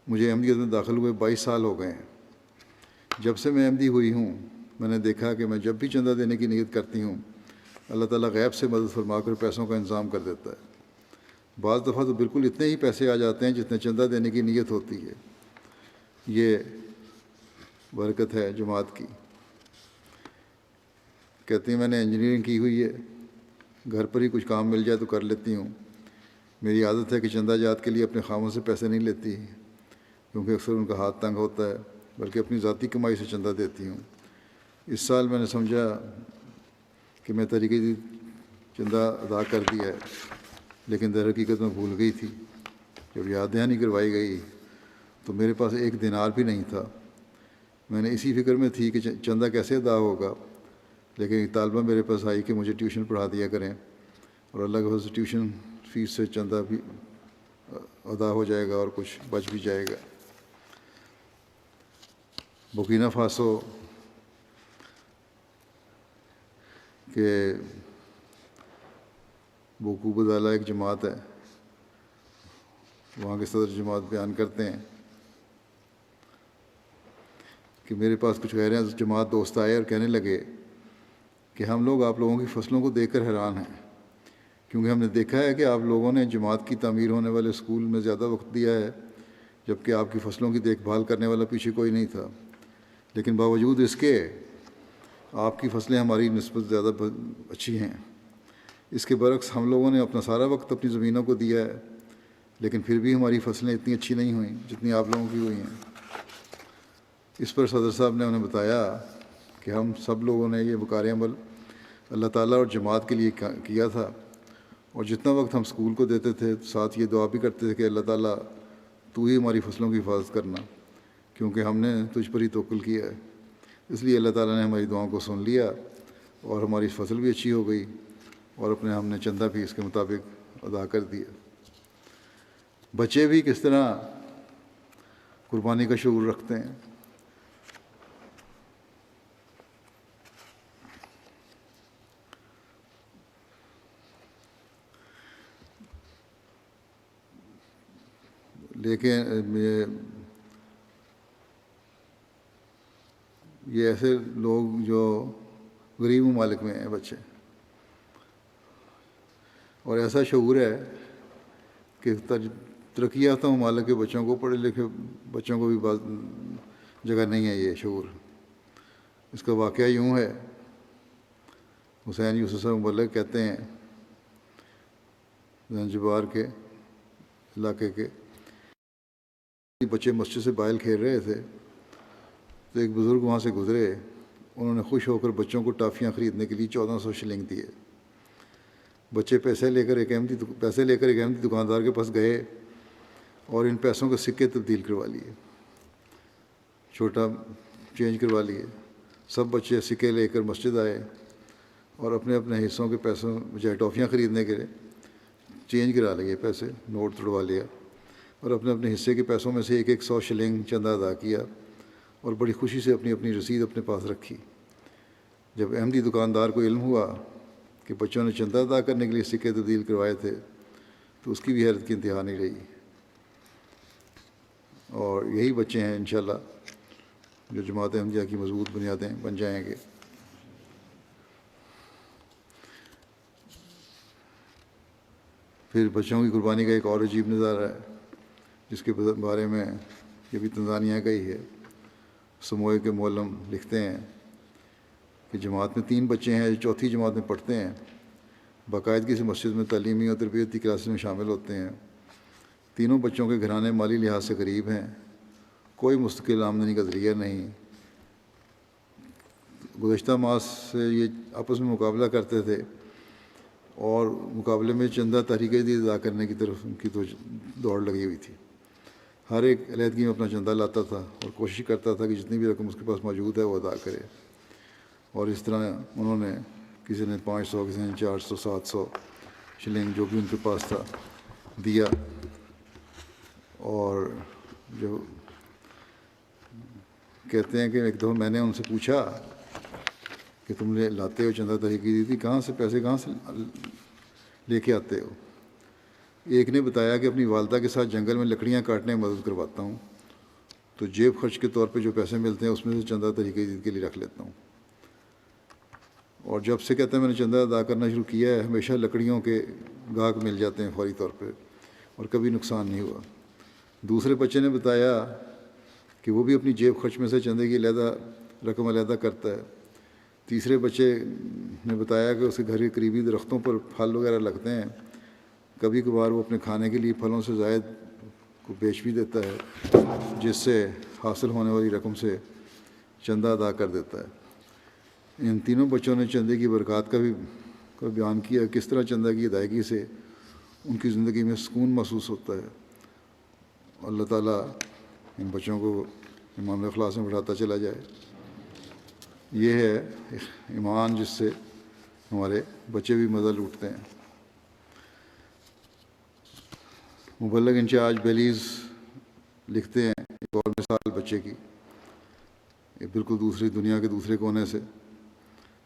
مجھے احمدیت میں داخل ہوئے 22 سال ہو گئے ہیں۔ جب سے میں احمدی ہوئی ہوں میں نے دیکھا کہ میں جب بھی چندہ دینے کی نیت کرتی ہوں اللہ تعالیٰ غیب سے مدد فرما کر پیسوں کا انتظام کر دیتا ہے۔ بعض دفعہ تو بالکل اتنے ہی پیسے آ جاتے ہیں جتنے چندہ دینے کی نیت ہوتی ہے۔ یہ برکت ہے جماعت کی۔ کہتی ہیں میں نے انجینئرنگ کی ہوئی ہے، گھر پر ہی کچھ کام مل جائے تو کر لیتی ہوں۔ میری عادت ہے کہ چندہ جات کے لیے اپنے خاموں سے پیسے نہیں لیتی کیونکہ اکثر ان کا ہاتھ تنگ ہوتا ہے، بلکہ اپنی ذاتی کمائی سے چندہ دیتی ہوں۔ اس سال میں نے سمجھا کہ میں طریقے چندہ ادا کر دیا ہے، لیکن در حقیقت میں بھول گئی تھی۔ جب یاد دہانی کروائی گئی تو میرے پاس 1 دینار بھی نہیں تھا۔ میں نے اسی فکر میں تھی کہ چندہ کیسے ادا ہوگا، لیکن ایک طالبہ میرے پاس آئی کہ مجھے ٹیوشن پڑھا دیا کریں، اور اللہ کے فضل سے ٹیوشن فیس سے چندہ بھی ادا ہو جائے گا اور کچھ بچ بھی جائے گا۔ بورکینا فاسو کہ بوکو بدالہ ایک جماعت ہے، وہاں کے صدر جماعت بیان کرتے ہیں کہ میرے پاس کچھ غیر جماعت دوست آئے اور کہنے لگے کہ ہم لوگ آپ لوگوں کی فصلوں کو دیکھ کر حیران ہیں، کیونکہ ہم نے دیکھا ہے کہ آپ لوگوں نے جماعت کی تعمیر ہونے والے اسکول میں زیادہ وقت دیا ہے، جبکہ آپ کی فصلوں کی دیکھ بھال کرنے والا پیچھے کوئی نہیں تھا، لیکن باوجود اس کے آپ کی فصلیں ہماری نسبت زیادہ اچھی ہیں۔ اس کے برعکس ہم لوگوں نے اپنا سارا وقت اپنی زمینوں کو دیا ہے، لیکن پھر بھی ہماری فصلیں اتنی اچھی نہیں ہوئیں جتنی آپ لوگوں کی ہوئی ہیں۔ اس پر صدر صاحب نے انہیں بتایا کہ ہم سب لوگوں نے یہ وقار عمل اللہ تعالیٰ اور جماعت کے لیے کیا تھا، اور جتنا وقت ہم اسکول کو دیتے تھے ساتھ یہ دعا بھی کرتے تھے کہ اللہ تعالیٰ تو ہی ہماری فصلوں کی حفاظت کرنا، کیونکہ ہم نے تجھ پر ہی توکل کیا ہے۔ اس لیے اللہ تعالیٰ نے ہماری دعاؤں کو سن لیا اور ہماری فصل بھی اچھی ہو گئی، اور اپنے ہم نے چندہ بھی اس کے مطابق ادا کر دیا۔ بچے بھی کس طرح قربانی کا شعور رکھتے ہیں۔ لیکن یہ ایسے لوگ جو غریب ممالک میں ہیں بچے، اور ایسا شعور ہے کہ ترقی یافتہ ممالک کے بچوں کو، پڑھے لکھے بچوں کو بھی بعض جگہ نہیں ہے یہ شعور۔ اس کا واقعہ یوں ہے، حسین یوسف صاحب مبلغ کہتے ہیں زنجبار کے علاقے کے بچے مسجد سے باہر کھیل رہے تھے تو ایک بزرگ وہاں سے گزرے، انہوں نے خوش ہو کر بچوں کو ٹافیاں خریدنے کے لیے 1400 شلنگ دیے۔ بچے پیسے لے کر ایک احمدی دکاندار کے پاس گئے اور ان پیسوں کے سکے تبدیل کروا لیے، چھوٹا چینج کروا لیے۔ سب بچے سکے لے کر مسجد آئے اور اپنے اپنے حصوں کے پیسوں بجائے ٹافیاں خریدنے کے چینج کرا لیے، پیسے نوٹ توڑوا لیا، اور اپنے اپنے حصے کے پیسوں میں سے ایک 100 شلنگ چندہ ادا کیا، اور بڑی خوشی سے اپنی اپنی رسید اپنے پاس رکھی۔ جب احمدی دکاندار کو علم ہوا کہ بچوں نے چندہ ادا کرنے کے لیے سکے تبدیل کروائے تھے تو اس کی بھی حیرت کی انتہا نہیں رہی۔ اور یہی بچے ہیں انشاءاللہ جو جماعت احمدیہ کی مضبوط بنیادیں بن جائیں گے۔ پھر بچوں کی قربانی کا ایک اور عجیب نظارہ ہے جس کے بارے میں یہ بھی تنزانیہ کا ہی ہے۔ سموئے کے مولم لکھتے ہیں کہ جماعت میں 3 بچے ہیں جو چوتھی جماعت میں پڑھتے ہیں، باقاعدگی سے مسجد میں تعلیمی اور تربیتی کلاسز میں شامل ہوتے ہیں۔ تینوں بچوں کے گھرانے مالی لحاظ سے غریب ہیں، کوئی مستقل آمدنی کا ذریعہ نہیں۔ گزشتہ ماہ سے یہ آپس میں مقابلہ کرتے تھے اور مقابلے میں چندہ تحریک جدید ادا کرنے کی طرف ان کی دوڑ لگی ہوئی تھی۔ ہر ایک علیحدگی میں اپنا چندہ لاتا تھا اور کوشش کرتا تھا کہ جتنی بھی رقم اس کے پاس موجود ہے وہ ادا کرے، اور اس طرح انہوں نے کسی نے 500، کسی نے 400، 700 شلنگ جو بھی ان کے پاس تھا دیا۔ اور جو کہتے ہیں کہ ایک دفعہ میں نے ان سے پوچھا کہ تم نے لاتے ہو چندہ تحریکی دی تھی، کہاں سے پیسے کہاں سے لے کے آتے ہو؟ ایک نے بتایا کہ اپنی والدہ کے ساتھ جنگل میں لکڑیاں کاٹنے میں مدد کرواتا ہوں، تو جیب خرچ کے طور پہ جو پیسے ملتے ہیں اس میں سے چندہ تحریک جدید کے لیے رکھ لیتا ہوں۔ اور جب سے کہتے ہیں میں نے چندہ ادا کرنا شروع کیا ہے ہمیشہ لکڑیوں کے گاہک مل جاتے ہیں فوری طور پہ، اور کبھی نقصان نہیں ہوا۔ دوسرے بچے نے بتایا کہ وہ بھی اپنی جیب خرچ میں سے چندے کی علیحدہ رقم علیحدہ کرتا ہے۔ تیسرے بچے نے بتایا کہ اس کے گھر کے قریبی درختوں پر پھل وغیرہ لگتے ہیں، کبھی کبھار وہ اپنے کھانے کے لیے پھلوں سے زائد کو بیچ بھی دیتا ہے، جس سے حاصل ہونے والی رقم سے چندہ ادا کر دیتا ہے۔ ان تینوں بچوں نے چندے کی برکات کا بھی بیان کیا، کس طرح چندہ کی ادائیگی سے ان کی زندگی میں سکون محسوس ہوتا ہے۔ اللہ تعالیٰ ان بچوں کو ایمان و اخلاص میں بڑھاتا چلا جائے۔ یہ ہے ایمان جس سے ہمارے بچے بھی مزہ لوٹتے ہیں۔ مبلغ انچارج بیلیز لکھتے ہیں ایک اور مثال بچے کی، ایک بالکل دوسری دنیا کے دوسرے کونے سے،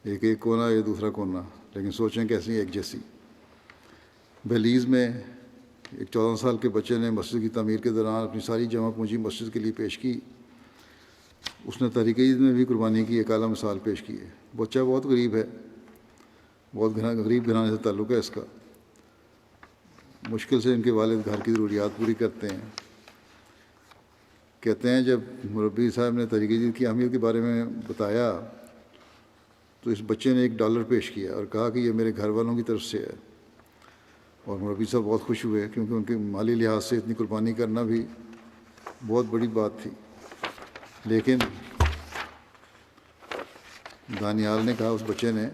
ایک کونا یہ دوسرا کونا، لیکن سوچیں کیسی ایک جیسی۔ بیلیز میں ایک 14 سال کے بچے نے مسجد کی تعمیر کے دوران اپنی ساری جمع پونجی مسجد کے لیے پیش کی، اس نے تحریک جدید میں بھی قربانی کی ایک اعلیٰ مثال پیش کی ہے۔ بچہ بہت غریب ہے، بہت غریب گھرانے سے تعلق ہے اس کا، مشکل سے ان کے والد گھر کی ضروریات پوری کرتے ہیں۔ کہتے ہیں جب مربی صاحب نے تحریک جدید کی اہمیت کے بارے میں بتایا تو اس بچے نے $1 پیش کیا اور کہا کہ یہ میرے گھر والوں کی طرف سے ہے، اور مربی صاحب بہت خوش ہوئے کیونکہ ان کے مالی لحاظ سے اتنی قربانی کرنا بھی بہت بڑی بات تھی۔ لیکن دانیال نے کہا اس بچے نے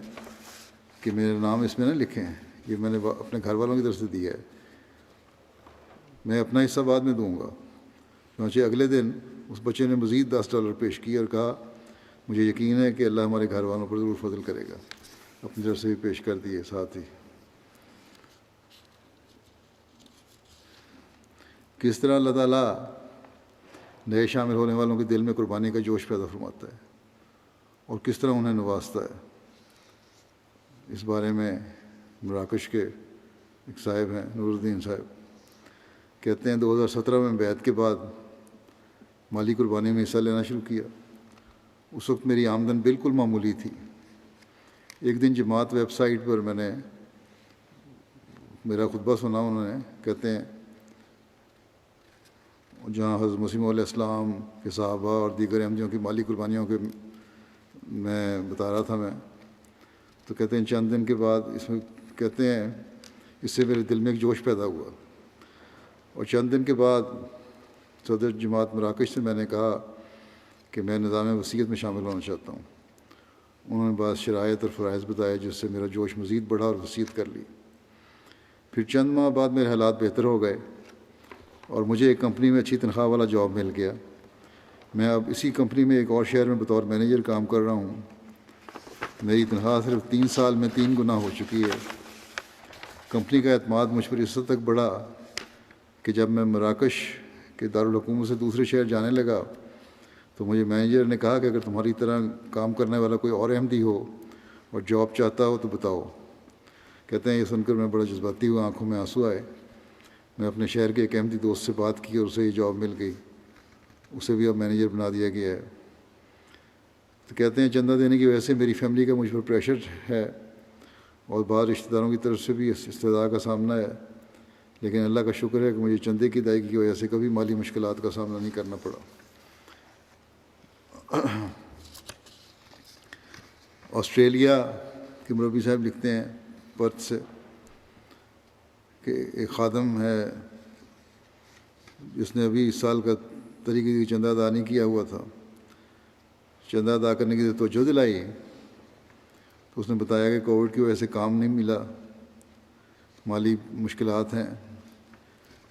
کہ میرا نام اس میں نہ لکھیں، یہ میں نے اپنے گھر والوں کی طرف سے دیا ہے، میں اپنا حصہ بعد میں دوں گا۔ چنانچہ اگلے دن اس بچے نے مزید $10 پیش کیے اور کہا مجھے یقین ہے کہ اللہ ہمارے گھر والوں پر ضرور فضل کرے گا، اپنی طرف سے بھی پیش کر دیے ساتھ ہی۔ کس طرح اللہ تعالیٰ نئے شامل ہونے والوں کے دل میں قربانی کا جوش پیدا فرماتا ہے اور کس طرح انہیں نوازتا ہے، اس بارے میں مراکش کے ایک صاحب ہیں نور الدین صاحب، کہتے ہیں 2017 میں بیعت کے بعد مالی قربانی میں حصہ لینا شروع کیا۔ اس وقت میری آمدن بالکل معمولی تھی۔ ایک دن جماعت ویب سائٹ پر میں نے میرا خطبہ سنا، انہوں نے کہتے ہیں جہاں حضرت مسیح علیہ السلام کے صحابہ اور دیگر احمدیوں کی مالی قربانیوں کے میں بتا رہا تھا میں، تو کہتے ہیں چند دن کے بعد اس میں کہتے ہیں اس سے میرے دل میں ایک جوش پیدا ہوا، اور چند دن کے بعد صدر جماعت مراکش سے میں نے کہا کہ میں نظام وصیت میں شامل ہونا چاہتا ہوں۔ انہوں نے بعض شرائط اور فرائض بتائے جس سے میرا جوش مزید بڑھا اور وصیت کر لی۔ پھر چند ماہ بعد میرے حالات بہتر ہو گئے اور مجھے ایک کمپنی میں اچھی تنخواہ والا جاب مل گیا۔ میں اب اسی کمپنی میں ایک اور شہر میں بطور مینیجر کام کر رہا ہوں۔ میری تنخواہ صرف 3 سال میں 3 گنا ہو چکی ہے۔ کمپنی کا اعتماد مجھ پر اس حد تک بڑھا کہ جب میں مراکش کے دارالحکومت سے دوسرے شہر جانے لگا تو مجھے مینیجر نے کہا کہ اگر تمہاری طرح کام کرنے والا کوئی اور احمدی ہو اور جاب چاہتا ہو تو بتاؤ۔ کہتے ہیں یہ سن کر میں بڑا جذباتی ہوا، آنکھوں میں آنسو آئے۔ میں اپنے شہر کے ایک احمدی دوست سے بات کی اور اسے یہ جاب مل گئی، اسے بھی اب مینیجر بنا دیا گیا ہے۔ تو کہتے ہیں چندہ دینے کی وجہ سے میری فیملی کا مجھ پر پریشر ہے اور بعض رشتہ داروں کی طرف سے بھی استدعا کا سامنا ہے، لیکن اللہ کا شکر ہے کہ مجھے چندے کی ادائیگی کی وجہ سے کبھی مالی مشکلات کا سامنا نہیں کرنا پڑا۔ آسٹریلیا کے مربی صاحب لکھتے ہیں پرتھ سے کہ ایک خادم ہے جس نے ابھی اس سال کا طریقے کی چندہ ادا نہیں کیا ہوا تھا۔ چندہ ادا کرنے کی توجہ دلائی تو اس نے بتایا کہ کووڈ کی وجہ سے کام نہیں ملا، مالی مشکلات ہیں،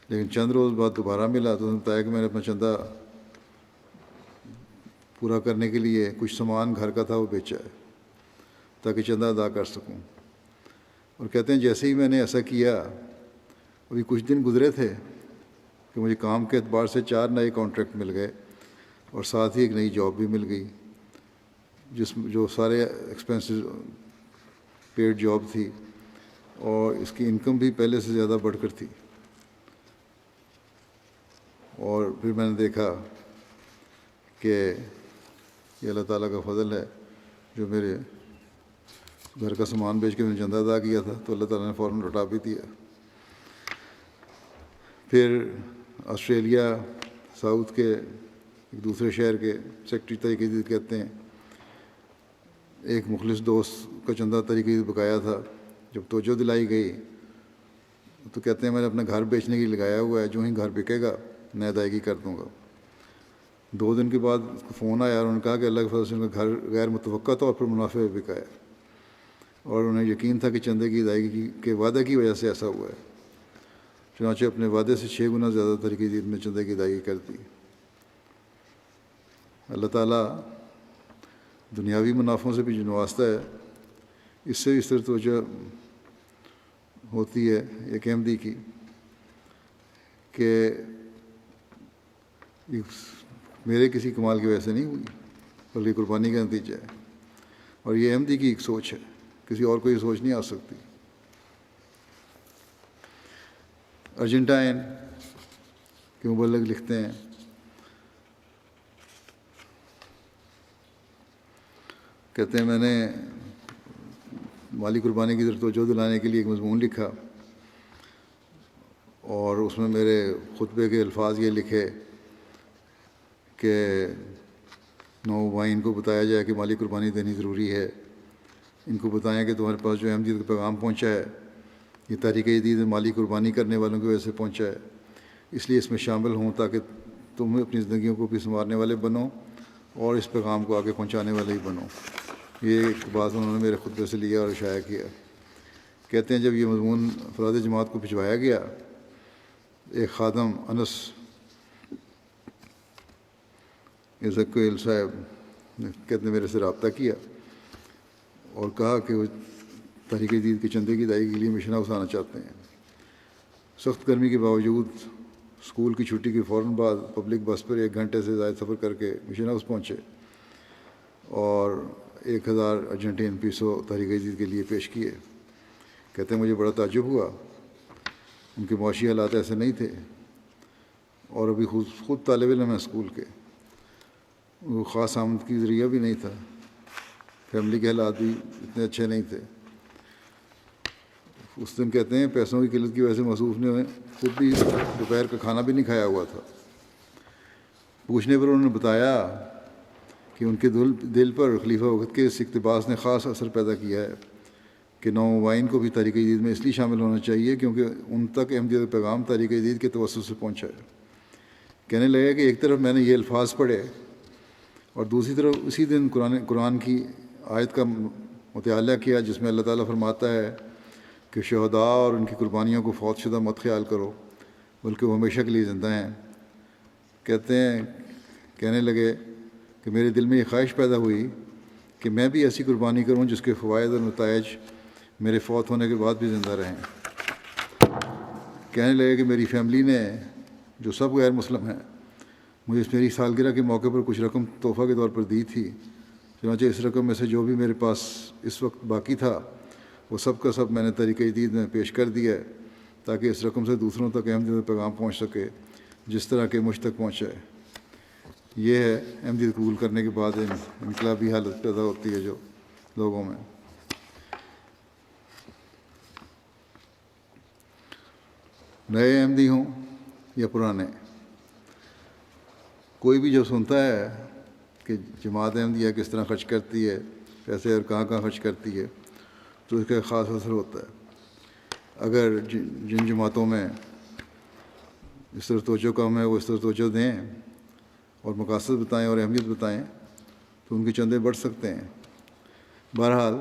لیکن چند روز بعد دوبارہ ملا تو اس نے بتایا کہ میں نے اپنا چندہ پورا کرنے کے لیے کچھ سامان گھر کا تھا وہ بیچا ہے تاکہ چندہ ادا کر سکوں۔ اور کہتے ہیں جیسے ہی میں نے ایسا کیا، ابھی کچھ دن گزرے تھے کہ مجھے کام کے اعتبار سے 4 نئے کانٹریکٹ مل گئے اور ساتھ ہی ایک نئی جاب بھی مل گئی، جو سارے ایکسپینسز پیڈ جاب تھی اور اس کی انکم بھی پہلے سے زیادہ بڑھ کر تھی۔ اور پھر میں نے دیکھا کہ یہ اللہ تعالیٰ کا فضل ہے، جو میرے گھر کا سامان بیچ کے میں نے چندہ ادا کیا تھا تو اللہ تعالیٰ نے فوراً لوٹا بھی دیا۔ پھر آسٹریلیا ساؤتھ کے ایک دوسرے شہر کے سیکٹری طریقے سے کہتے ہیں ایک مخلص دوست کا چندہ طریقے سے بقایا تھا، جب توجہ دلائی گئی تو کہتے ہیں میں نے اپنا گھر بیچنے کے لیے لگایا ہوا ہے، جو ہی گھر بکے گا میں ادائیگی کر دوں گا۔ 2 دن کے بعد فون آیا اور انہوں نے کہا کہ اللہ کے فضل سے ان کا گھر غیر متوقع طور پر منافع میں بکا ہے، اور انہیں یقین تھا کہ چندے کی ادائیگی کے وعدے کی وجہ سے ایسا ہوا ہے۔ چنانچہ اپنے وعدے سے 6 گنا زیادہ طریقے سے میں چندے کی ادائیگی کر دی۔ اللہ تعالیٰ دنیاوی منافعوں سے بھی جو نوازتا ہے، اس سے اس طرح توجہ ہوتی ہے ایک احمدی کی کہ میرے کسی کمال کی وجہ سے نہیں ہوئی بلکہ قربانی کا نتیجہ ہے، اور یہ احمدی کی ایک سوچ ہے، کسی اور کو یہ سوچ نہیں آ سکتی۔ ارجنٹائن کے مبلغ لکھتے ہیں کہتے ہیں میں نے مالی قربانی کی طرف توجہ دلانے کے لیے ایک مضمون لکھا، اور اس میں میرے خطبے کے الفاظ یہ لکھے کہ نومبائن کو بتایا جائے کہ مالی قربانی دینی ضروری ہے، ان کو بتائیں کہ تمہارے پاس جو احمدیت کا پیغام پہنچا ہے یہ تحریک جدید مالی قربانی کرنے والوں کی وجہ سے پہنچا ہے، اس لیے اس میں شامل ہوں تاکہ تم اپنی زندگیوں کو بھی سنوارنے والے بنو اور اس پیغام کو آگے پہنچانے والے ہی بنو۔ یہ ایک بات انہوں نے میرے خطبے سے لیا اور شائع کیا۔ کہتے ہیں جب یہ مضمون افراد جماعت کو بھجوایا گیا، ایک خادم انس ازکویل صاحب کہتے ہیں میرے سے رابطہ کیا اور کہا کہ وہ تحریک جدید کے چندے کی ادائیگی کے لیے مشن ہاؤس آنا چاہتے ہیں۔ سخت گرمی کے باوجود اسکول کی چھٹی کے فوراً بعد پبلک بس پر 1 گھنٹے سے زائد سفر کر کے مشن ہاؤس پہنچے اور 1000 ارجنٹین پیسو تحریک جدید کے لیے پیش کیے۔ کہتے ہیں مجھے بڑا تعجب ہوا، ان کے معاشی حالات ایسے نہیں تھے اور ابھی خود طالب علم ہیں اسکول کے، وہ خاص آمد کی ذریعہ بھی نہیں تھا، فیملی کے حالات بھی اتنے اچھے نہیں تھے۔ اس دن کہتے ہیں پیسوں کی قلت کی وجہ سے مصروف نے خود بھی دوپہر کا کھانا بھی نہیں کھایا ہوا تھا۔ پوچھنے پر انہوں نے بتایا کہ ان کے دل پر خلیفہ وقت کے اس اقتباس نے خاص اثر پیدا کیا ہے کہ نومبائن کو بھی تحریک جدید میں اس لیے شامل ہونا چاہیے کیونکہ ان تک احمدیت کا پیغام تحریک جدید کے توسط سے پہنچا ہے۔ کہنے لگا کہ ایک طرف میں نے یہ الفاظ پڑھے اور دوسری طرف اسی دن قرآن کی آیت کا مطالعہ کیا جس میں اللہ تعالیٰ فرماتا ہے کہ شہداء اور ان کی قربانیوں کو فوت شدہ مت خیال کرو بلکہ وہ ہمیشہ کے لیے زندہ ہیں۔ کہنے لگے کہ میرے دل میں یہ خواہش پیدا ہوئی کہ میں بھی ایسی قربانی کروں جس کے فوائد اور نتائج میرے فوت ہونے کے بعد بھی زندہ رہیں۔ کہنے لگے کہ میری فیملی نے جو سب غیر مسلم ہیں مجھے اس میری سالگرہ کے موقع پر کچھ رقم تحفہ کے طور پر دی تھی، چنانچہ اس رقم میں سے جو بھی میرے پاس اس وقت باقی تھا وہ سب کا سب میں نے تحریک جدید میں پیش کر دیا ہے تاکہ اس رقم سے دوسروں تک احمدیت کا پیغام پہنچ سکے جس طرح کہ مجھ تک پہنچا ہے۔ یہ ہے احمدیت قبول کرنے کے بعد انقلابی حالت پیدا ہوتی ہے جو لوگوں میں۔ نئے احمدی ہوں یا پرانے، کوئی بھی جو سنتا ہے کہ جماعت احمدیہ کس طرح خرچ کرتی ہے پیسے اور کہاں کہاں خرچ کرتی ہے تو اس کا ایک خاص اثر ہوتا ہے۔ اگر جن جماعتوں میں اس طرح توجہ کم ہے وہ اس طرح توجہ دیں اور مقاصد بتائیں اور اہمیت بتائیں تو ان کے چندے بڑھ سکتے ہیں۔ بہرحال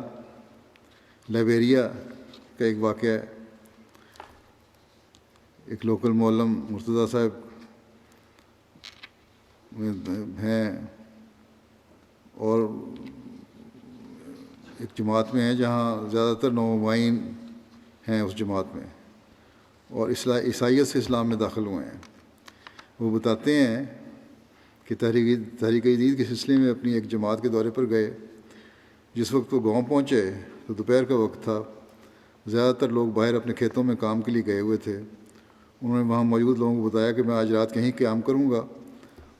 لائبیریا کا ایک واقعہ ہے، ایک لوکل معلم مرتضیٰ صاحب ہیں اور ایک جماعت میں ہیں جہاں زیادہ تر نومبائن ہیں اس جماعت میں اور عیسائیت سے اسلام میں داخل ہوئے ہیں۔ وہ بتاتے ہیں کہ تحریک جدید کے سلسلے میں اپنی ایک جماعت کے دورے پر گئے۔ جس وقت وہ گاؤں پہنچے تو دوپہر کا وقت تھا، زیادہ تر لوگ باہر اپنے کھیتوں میں کام کے لیے گئے ہوئے تھے۔ انہوں نے وہاں موجود لوگوں کو بتایا کہ میں آج رات کہیں قیام کروں گا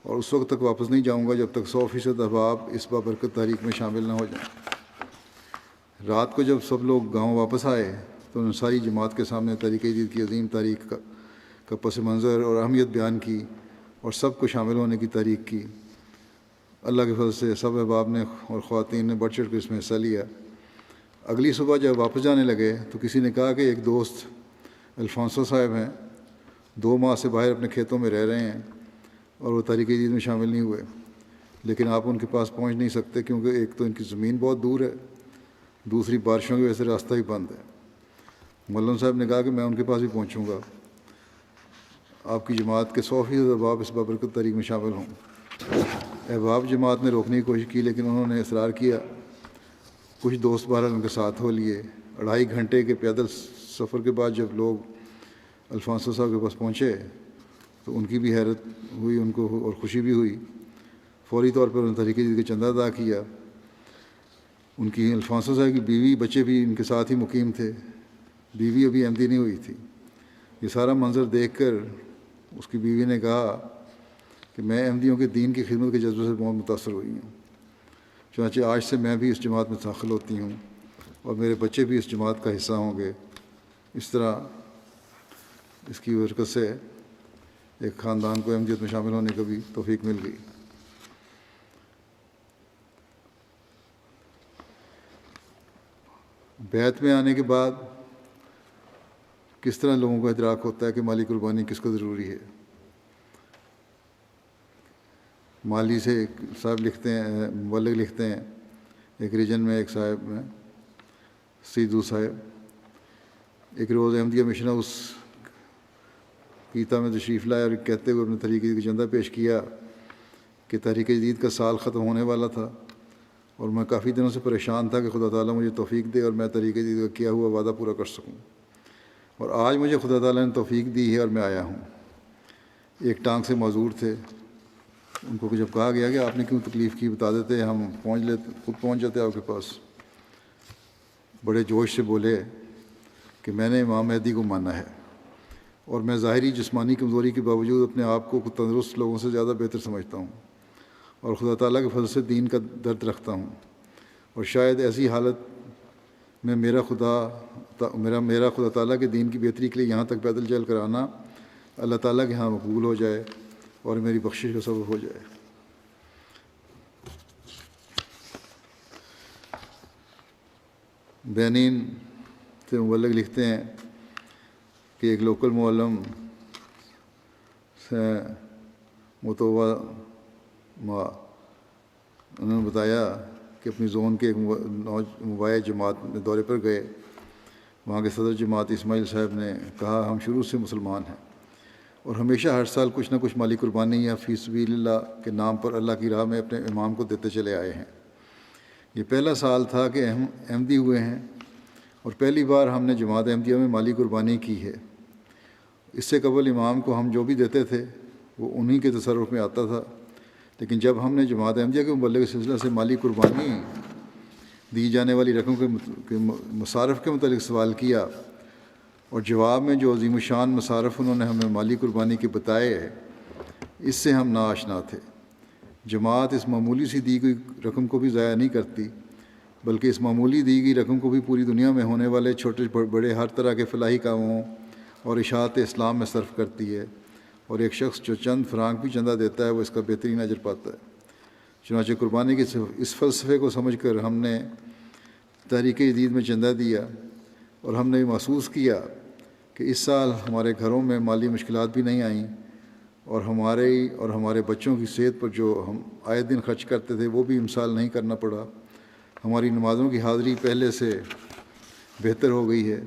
اور اس وقت تک واپس نہیں جاؤں گا جب تک 100% احباب اس بابرکت تحریک میں شامل نہ ہو جائیں۔ رات کو جب سب لوگ گاؤں واپس آئے تو انہوں نے ساری جماعت کے سامنے تحریک جدید کی عظیم تاریخ کا پس منظر اور اہمیت بیان کی اور سب کو شامل ہونے کی تحریک کی۔ اللہ کے فضل سے سب احباب نے اور خواتین نے بڑھ چڑھ کر اس میں حصہ لیا۔ اگلی صبح جب واپس جانے لگے تو کسی نے کہا کہ ایک دوست الفانسو صاحب ہیں، 2 ماہ سے باہر اپنے کھیتوں میں رہ رہے ہیں اور وہ تحریک جدید میں شامل نہیں ہوئے، لیکن آپ ان کے پاس پہنچ نہیں سکتے کیونکہ ایک تو ان کی زمین بہت دور ہے، دوسری بارشوں کی وجہ سے راستہ ہی بند ہے۔ مولم صاحب نے کہا کہ میں ان کے پاس بھی پہنچوں گا، آپ کی جماعت کے 100% احباب اس بابرکت تحریک میں شامل ہوں۔ احباب جماعت نے روکنے کی کوشش کی لیکن انہوں نے اصرار کیا۔ کچھ دوست بہرحال ان کے ساتھ ہو لیے۔ 2.5 گھنٹے کے پیدل سفر کے بعد جب لوگ الفانسو صاحب کے پاس پہنچے تو ان کی بھی حیرت ہوئی ان کو اور خوشی بھی ہوئی۔ فوری طور پر انہوں نے تحریک جدید کا چندہ ادا کیا۔ ان کی الفانسو صاحب کی بیوی بچے بھی ان کے ساتھ ہی مقیم تھے، بیوی ابھی احمدی نہیں ہوئی تھی۔ یہ سارا منظر دیکھ کر اس کی بیوی نے کہا کہ میں احمدیوں کے دین کی خدمت کے جذبے سے بہت متاثر ہوئی ہوں، چنانچہ آج سے میں بھی اس جماعت میں داخل ہوتی ہوں اور میرے بچے بھی اس جماعت کا حصہ ہوں گے۔ اس طرح اس کی برکت سے ایک خاندان کو احمدیت میں شامل ہونے کا بھی توفیق مل گئی۔ بیعت میں آنے کے بعد کس طرح لوگوں کو ادراک ہوتا ہے کہ مالی قربانی کس کو ضروری ہے؟ مالی سے ایک صاحب لکھتے ہیں، مبلغ لکھتے ہیں، ایک ریجن میں ایک صاحب ہیں سیدو صاحب، ایک روز احمدیہ مشن ہاؤس پیتا میں تشریف لائے اور کہتے ہوئے اپنے تحریک جدید کا چندہ پیش کیا کہ تحریک جدید کا سال ختم ہونے والا تھا اور میں کافی دنوں سے پریشان تھا کہ خدا تعالیٰ مجھے توفیق دے اور میں تحریک جدید کا کیا ہوا وعدہ پورا کر سکوں، اور آج مجھے خدا تعالیٰ نے توفیق دی ہے اور میں آیا ہوں۔ ایک ٹانگ سے معذور تھے، ان کو جب کہا گیا کہ آپ نے کیوں تکلیف کی بتا دیتے، ہم خود پہنچ جاتے آپ کے پاس، بڑے جوش سے بولے کہ میں نے امام مہدی کو مانا ہے اور میں ظاہری جسمانی کمزوری کے باوجود اپنے آپ کو تندرست لوگوں سے زیادہ بہتر سمجھتا ہوں اور خدا تعالیٰ کے فضل سے دین کا درد رکھتا ہوں، اور شاید ایسی حالت میں میرا خدا تعالیٰ کے دین کی بہتری کے لیے یہاں تک پیدل چل کر آنا اللہ تعالیٰ کے ہاں مقبول ہو جائے اور میری بخشش کا سبب ہو جائے۔ بینین سے مبلغ لکھتے ہیں کہ ایک لوکل معلم سے متوبہ انہوں نے بتایا کہ اپنی زون کے ایک مباحث جماعت میں دورے پر گئے، وہاں کے صدر جماعت اسماعیل صاحب نے کہا ہم شروع سے مسلمان ہیں اور ہمیشہ ہر سال کچھ نہ کچھ مالی قربانی یا فی سبیل اللہ کے نام پر اللہ کی راہ میں اپنے امام کو دیتے چلے آئے ہیں۔ یہ پہلا سال تھا کہ احمدی ہوئے ہیں اور پہلی بار ہم نے جماعت احمدیہ میں مالی قربانی کی ہے۔ اس سے قبل امام کو ہم جو بھی دیتے تھے وہ انہی کے تصرف میں آتا تھا، لیکن جب ہم نے جماعت احمدیہ کے مبلغ سلسلہ سے مالی قربانی دی جانے والی رقم کے مصارف کے متعلق سوال کیا اور جواب میں جو عظیم الشان مصارف انہوں نے ہمیں مالی قربانی کے بتائے، اس سے ہم ناآشنا تھے۔ جماعت اس معمولی سی دی گئی رقم کو بھی ضائع نہیں کرتی، بلکہ اس معمولی دی گئی رقم کو بھی پوری دنیا میں ہونے والے چھوٹے بڑے ہر طرح کے فلاحی کاموں اور اشاعت اسلام میں صرف کرتی ہے، اور ایک شخص جو چند فرانک بھی چندہ دیتا ہے وہ اس کا بہترین اجر پاتا ہے۔ چنانچہ قربانی کے اس فلسفے کو سمجھ کر ہم نے تحریک جدید میں چندہ دیا اور ہم نے محسوس کیا کہ اس سال ہمارے گھروں میں مالی مشکلات بھی نہیں آئیں اور ہمارے بچوں کی صحت پر جو ہم آئے دن خرچ کرتے تھے وہ بھی امسال نہیں کرنا پڑا۔ ہماری نمازوں کی حاضری پہلے سے بہتر ہو گئی ہے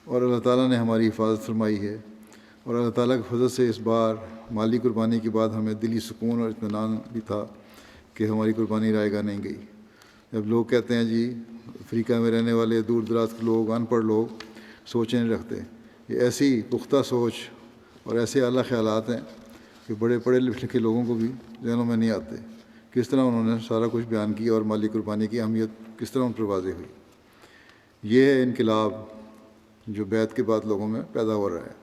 اور اللہ تعالیٰ نے ہماری حفاظت فرمائی ہے، اور اللہ تعالیٰ کے فضل سے اس بار مالی قربانی کے بعد ہمیں دلی سکون اور اطمینان بھی تھا کہ ہماری قربانی رائے گاہ نہیں گئی۔ جب لوگ کہتے ہیں جی افریقہ میں رہنے والے دور دراز کے لوگ، ان پڑھ لوگ سوچیں نہیں رکھتے، یہ ایسی پختہ سوچ اور ایسے اعلیٰ خیالات ہیں کہ بڑے پڑھے لکھے لوگوں کو بھی ذہنوں میں نہیں آتے۔ کس طرح انہوں نے سارا کچھ بیان کیا اور مالی قربانی کی اہمیت کس طرح ان پر واضح ہوئی۔ یہ ہے انقلاب جو بیعت کے بعد لوگوں میں پیدا ہو رہا ہے۔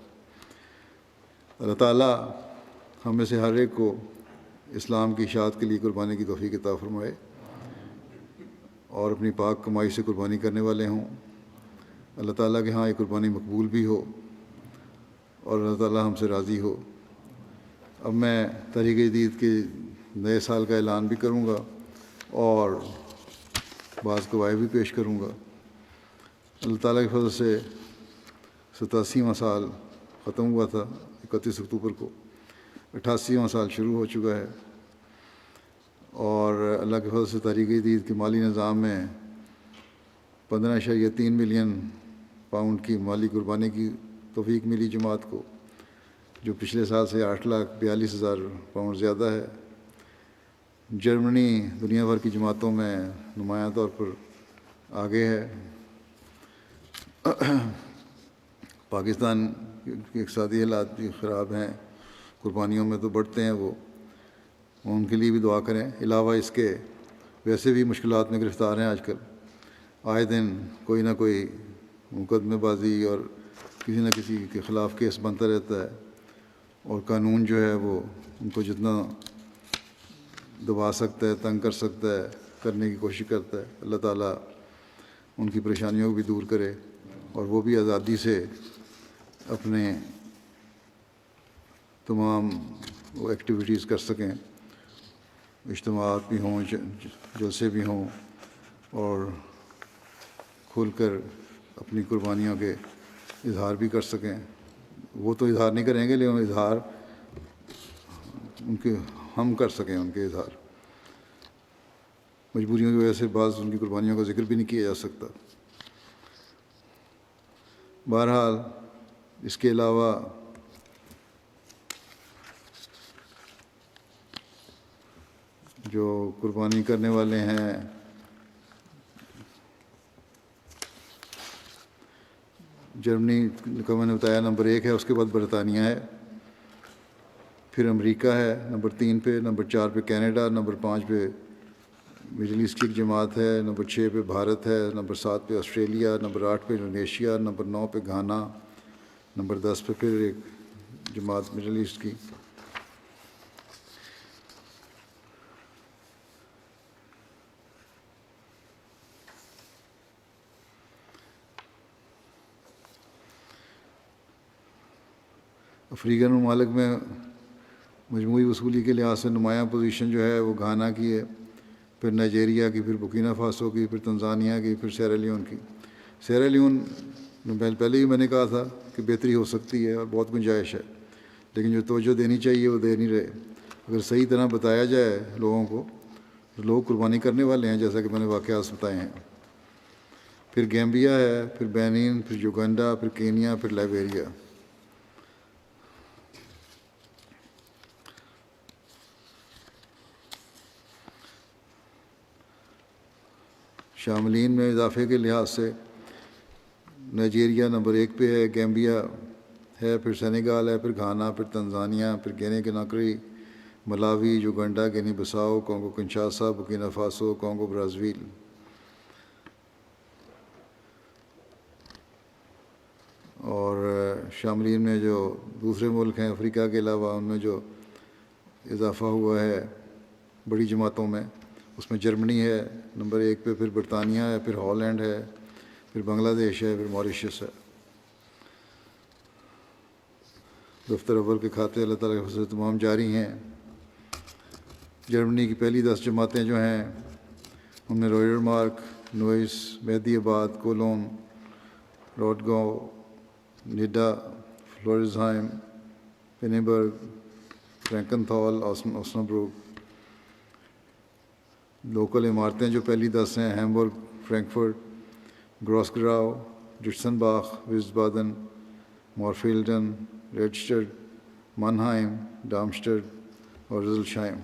اللہ تعالیٰ ہم میں سے ہر ایک کو اسلام کی اشاعت کے لیے قربانی کی توفیق عطا فرمائے اور اپنی پاک کمائی سے قربانی کرنے والے ہوں۔ اللہ تعالیٰ کے ہاں یہ قربانی مقبول بھی ہو اور اللہ تعالیٰ ہم سے راضی ہو۔ اب میں تحریک جدید کے نئے سال کا اعلان بھی کروں گا اور بعض گواہی بھی پیش کروں گا۔ اللہ تعالیٰ کے فضل سے 87واں سال ختم ہوا تھا 31 اکتوبر کو، 88واں سال شروع ہو چکا ہے، اور اللہ کے فضل سے تحریک جدید کے مالی نظام میں 15.3 ملین پاؤنڈ کی مالی قربانی کی توفیق ملی جماعت کو، جو پچھلے سال سے 8,42,000 پاؤنڈ زیادہ ہے۔ جرمنی دنیا بھر کی جماعتوں میں نمایاں طور پر آگے ہے۔ پاکستان کے اقتصادی حالات بھی خراب ہیں، قربانیوں میں تو بڑھتے ہیں وہ، ان کے لیے بھی دعا کریں۔ علاوہ اس کے ویسے بھی مشکلات میں گرفتار ہیں آج کل، آئے دن کوئی نہ کوئی مقدمے بازی اور کسی نہ کسی کے خلاف کیس بنتا رہتا ہے، اور قانون جو ہے وہ ان کو جتنا دبا سکتا ہے، تنگ کر سکتا ہے، کرنے کی کوشش کرتا ہے. اللہ تعالیٰ ان کی پریشانیوں کو بھی دور کرے اور وہ بھی آزادی سے اپنے تمام وہ ایکٹیویٹیز کر سکیں، اجتماعات بھی ہوں، جلسے بھی ہوں، اور کھل کر اپنی قربانیوں کے اظہار بھی کر سکیں. وہ تو اظہار نہیں کریں گے، لیکن اظہار ان کے ہم کر سکیں ان کے اظہار. مجبوریوں کی وجہ سے بعض ان کی قربانیوں کا ذکر بھی نہیں کیا جا سکتا. بہرحال اس کے علاوہ جو قربانی کرنے والے ہیں جرمنی کا میں نے بتایا نمبر 1 ہے، اس کے بعد برطانیہ ہے، پھر امریکہ ہے نمبر 3 پہ، نمبر 4 پہ کینیڈا، نمبر 5 پہ مڈل ایسٹ کی ایک جماعت ہے، نمبر 6 پہ بھارت ہے، نمبر 7 پہ آسٹریلیا، نمبر 8 پہ انڈونیشیا، نمبر 9 پہ گھانا، نمبر 10 پہ پھر ایک جماعت مڈل ایسٹ کی. افریقن ممالک میں مجموعی وصولی کے لحاظ سے نمایاں پوزیشن جو ہے وہ گھانا کی ہے، پھر نائجیریا کی، پھر بورکینا فاسو کی، پھر تنزانیہ کی، پھر سیرا لیون کی. سیرا لیون پہلے ہی میں نے کہا تھا کہ بہتری ہو سکتی ہے اور بہت گنجائش ہے، لیکن جو توجہ دینی چاہیے وہ دے نہیں رہے. اگر صحیح طرح بتایا جائے لوگوں کو تو لوگ قربانی کرنے والے ہیں، جیسا کہ میں نے واقعات بتائے ہیں. پھر گیمبیا ہے، پھر بینین، پھر یوگنڈا، پھر کینیا، پھر لائبیریا. شاملین میں اضافے کے لحاظ سے نائجیریا نمبر 1 پہ ہے، گیمبیا ہے، پھر سینیگال ہے، پھر گھانا، پھر تنزانیہ، پھر Guinea Conakry, Malawi, Uganda, Guinea Bissau, Congo Kinshasa, Burkina Faso, Congo Brazzaville. اور شاملین میں جو دوسرے ملک ہیں افریقہ کے علاوہ، ان میں جو اضافہ ہوا ہے بڑی جماعتوں میں، اس میں جرمنی ہے نمبر 1 پہ، پھر برطانیہ ہے، پھر ہالینڈ ہے، پھر بنگلہ دیش ہے، پھر موریشس ہے. دفتر اول کے کھاتے اللہ تعالیٰ کے فضل سے تمام جاری ہیں. جرمنی کی پہلی 10 جماعتیں جو ہیں ان میں روئر مارک، نوئس، مہدی آباد، کولون، روٹگاؤ، نیڈا، فلورزہائم، پینیبرگ، فرینکنتھال، اوسنابروک. لوکل عمارتیں جو پہلی 10 ہیں: ہیمبرگ، فرینکفرٹ، گراسگراؤ، ڈٹسن باخ، ویسبادن، مورفیلڈن، ریڈسٹڈ، منہائم، ڈارمسٹڈ اور ریزلشائم.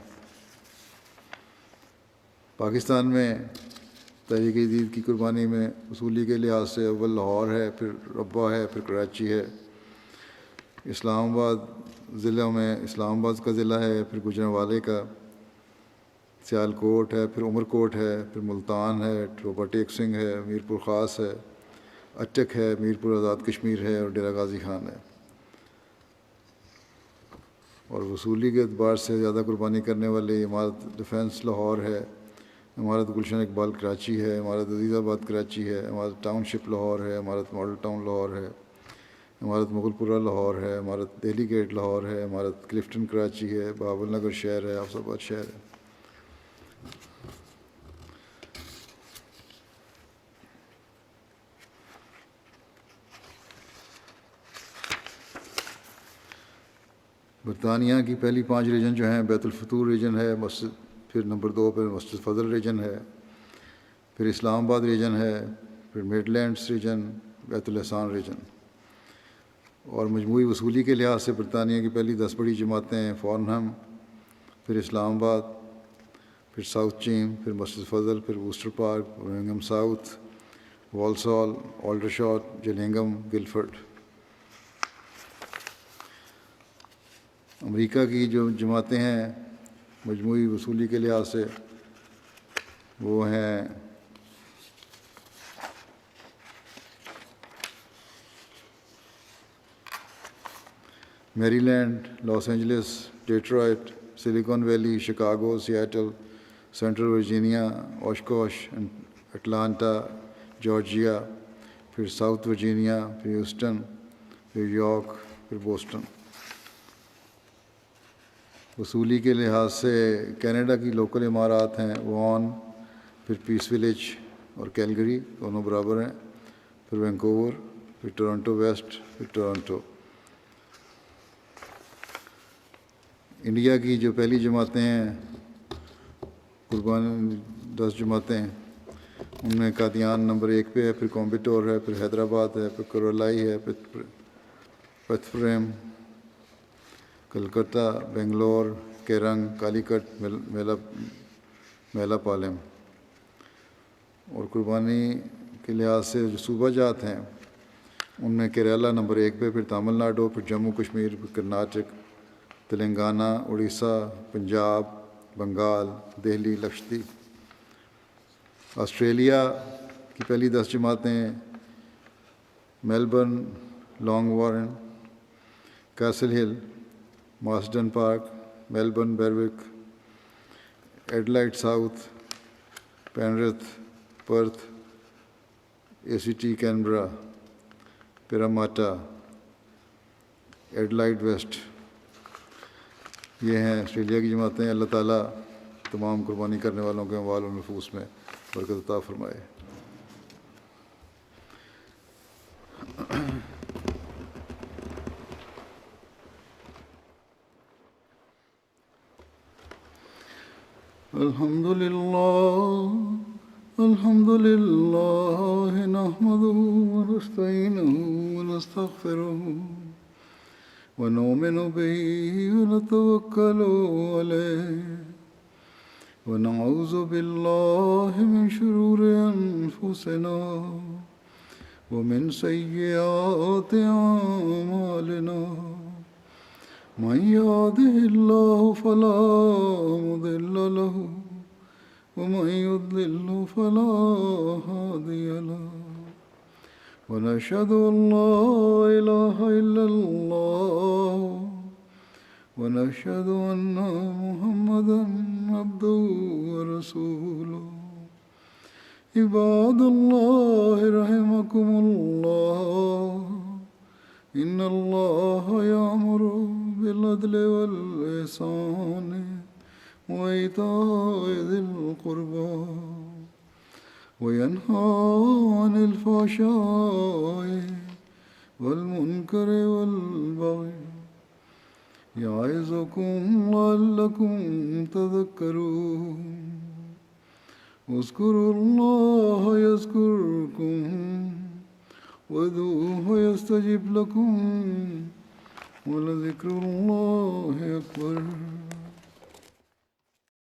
پاکستان میں تحریک جدید کی قربانی میں وصولی کے لحاظ سے اول لاہور ہے، پھر ربوہ ہے، پھر کراچی ہے. اسلام آباد ضلع میں اسلام آباد کا ضلع ہے، پھر گوجرانوالے کا، سیال کوٹ ہے، پھر عمر کوٹ ہے، پھر ملتان ہے، ٹوبہ ٹیک سنگھ ہے، میر پور خاص ہے، اٹک ہے، میر پور آزاد کشمیر ہے، اور ڈیرہ غازی خان ہے. اور وصولی کے اعتبار سے زیادہ قربانی کرنے والی عمارت ڈیفنس لاہور ہے، عمارت گلشن اقبال کراچی ہے، عمارت عزیز آباد کراچی ہے، عمارت ٹاؤن شپ لاہور ہے، عمارت ماڈل ٹاؤن لاہور ہے، عمارت مغل پورہ لاہور ہے، عمارت دہلی گیٹ لاہور ہے، عمارت کلفٹن کراچی ہے، بہاول نگر شہر ہے، حفظ آباد شہر ہے. برطانیہ کی پہلی 5 ریجن جو ہیں: بیت الفتور ریجن ہے، پھر نمبر 2 پہ مسجد فضل ریجن ہے، پھر اسلام آباد ریجن ہے، پھر میڈ لینڈس ریجن، بیت الاحسان ریجن. اور مجموعی وصولی کے لحاظ سے برطانیہ کی پہلی 10 بڑی جماعتیں ہیں: فارنہم، پھر اسلام آباد، پھر ساؤتھ چیم، پھر مسجد فضل، پھر Worcester park, Birmingham south, والسال، آلڈرشاٹ، جلینگم، Guildford. امریکہ کی جو جماعتیں ہیں مجموعی وصولی کے لحاظ سے وہ ہیں Maryland, Los Angeles, Detroit, Silicon Valley, Chicago, Seattle, Central Virginia, Oshkosh, Atlanta Georgia, پھر ساؤتھ ورجینیا، پھر ہیوسٹن، پھر یارک، پھر بوسٹن۔ وصولی کے لحاظ سے کینیڈا کی لوکل عمارات ہیں وان، پھر پیس ولیج اور کیلگری دونوں برابر ہیں، پھر وینکوور، پھر ٹورنٹو ویسٹ، پھر ٹورنٹو۔ انڈیا کی جو پہلی جماعتیں ہیں قربان 10 جماعتیں، ان میں قادیان نمبر 1 پہ ہے، پھر کومبٹور ہے، پھر حیدرآباد ہے، پھر کورولائی ہے، پھر پتھپریم، کلکتہ، بنگلور، کیرنگ، کالی کٹ، میلا پالم۔ اور قربانی کے لحاظ سے جو صوبہ جات ہیں ان میں کیرالہ نمبر 1 پہ، پھر تامل ناڈو، پھر جموں کشمیر، پھر کرناٹک، تلنگانہ، اڑیسہ، پنجاب، بنگال، دہلی، لکشدیپ۔ آسٹریلیا کی پہلی 10 جماعتیں Melbourne, Langwarrin, Castle Hill, Marsden Park, Melbourne, Berwick, Adelaide South, Penrith, Perth, ACT Canberra, Parramatta, Adelaide West. یہ ہیں آسٹریلیا کی جماعتیں۔ اللہ تعالیٰ تمام قربانی کرنے والوں کے اموال و نفوس میں برکت عطا فرمائے۔ الحمد للہ نحمدہ ونستعینہ ونستغفرہ ونؤمن بہ ونتوکل علیہ ونعوذ باللہ من شرور انفسنا ومن سیئات اعمالنا من يهده الله فلا مضل له ومن يضلل فلا هادي له ونشهد أن لا إله إلا الله ونشهد أن محمدا عبده ورسوله عباد الله رحمكم الله إن الله يأمر بالعدل والإحسان وإيتاء ذي القربى وينهى عن الفحشاء والمنكر والبغي يعظكم لعلكم تذكرون اذكروا الله يذكركم وادعوه يستجب لكم ولذكر الله أكبر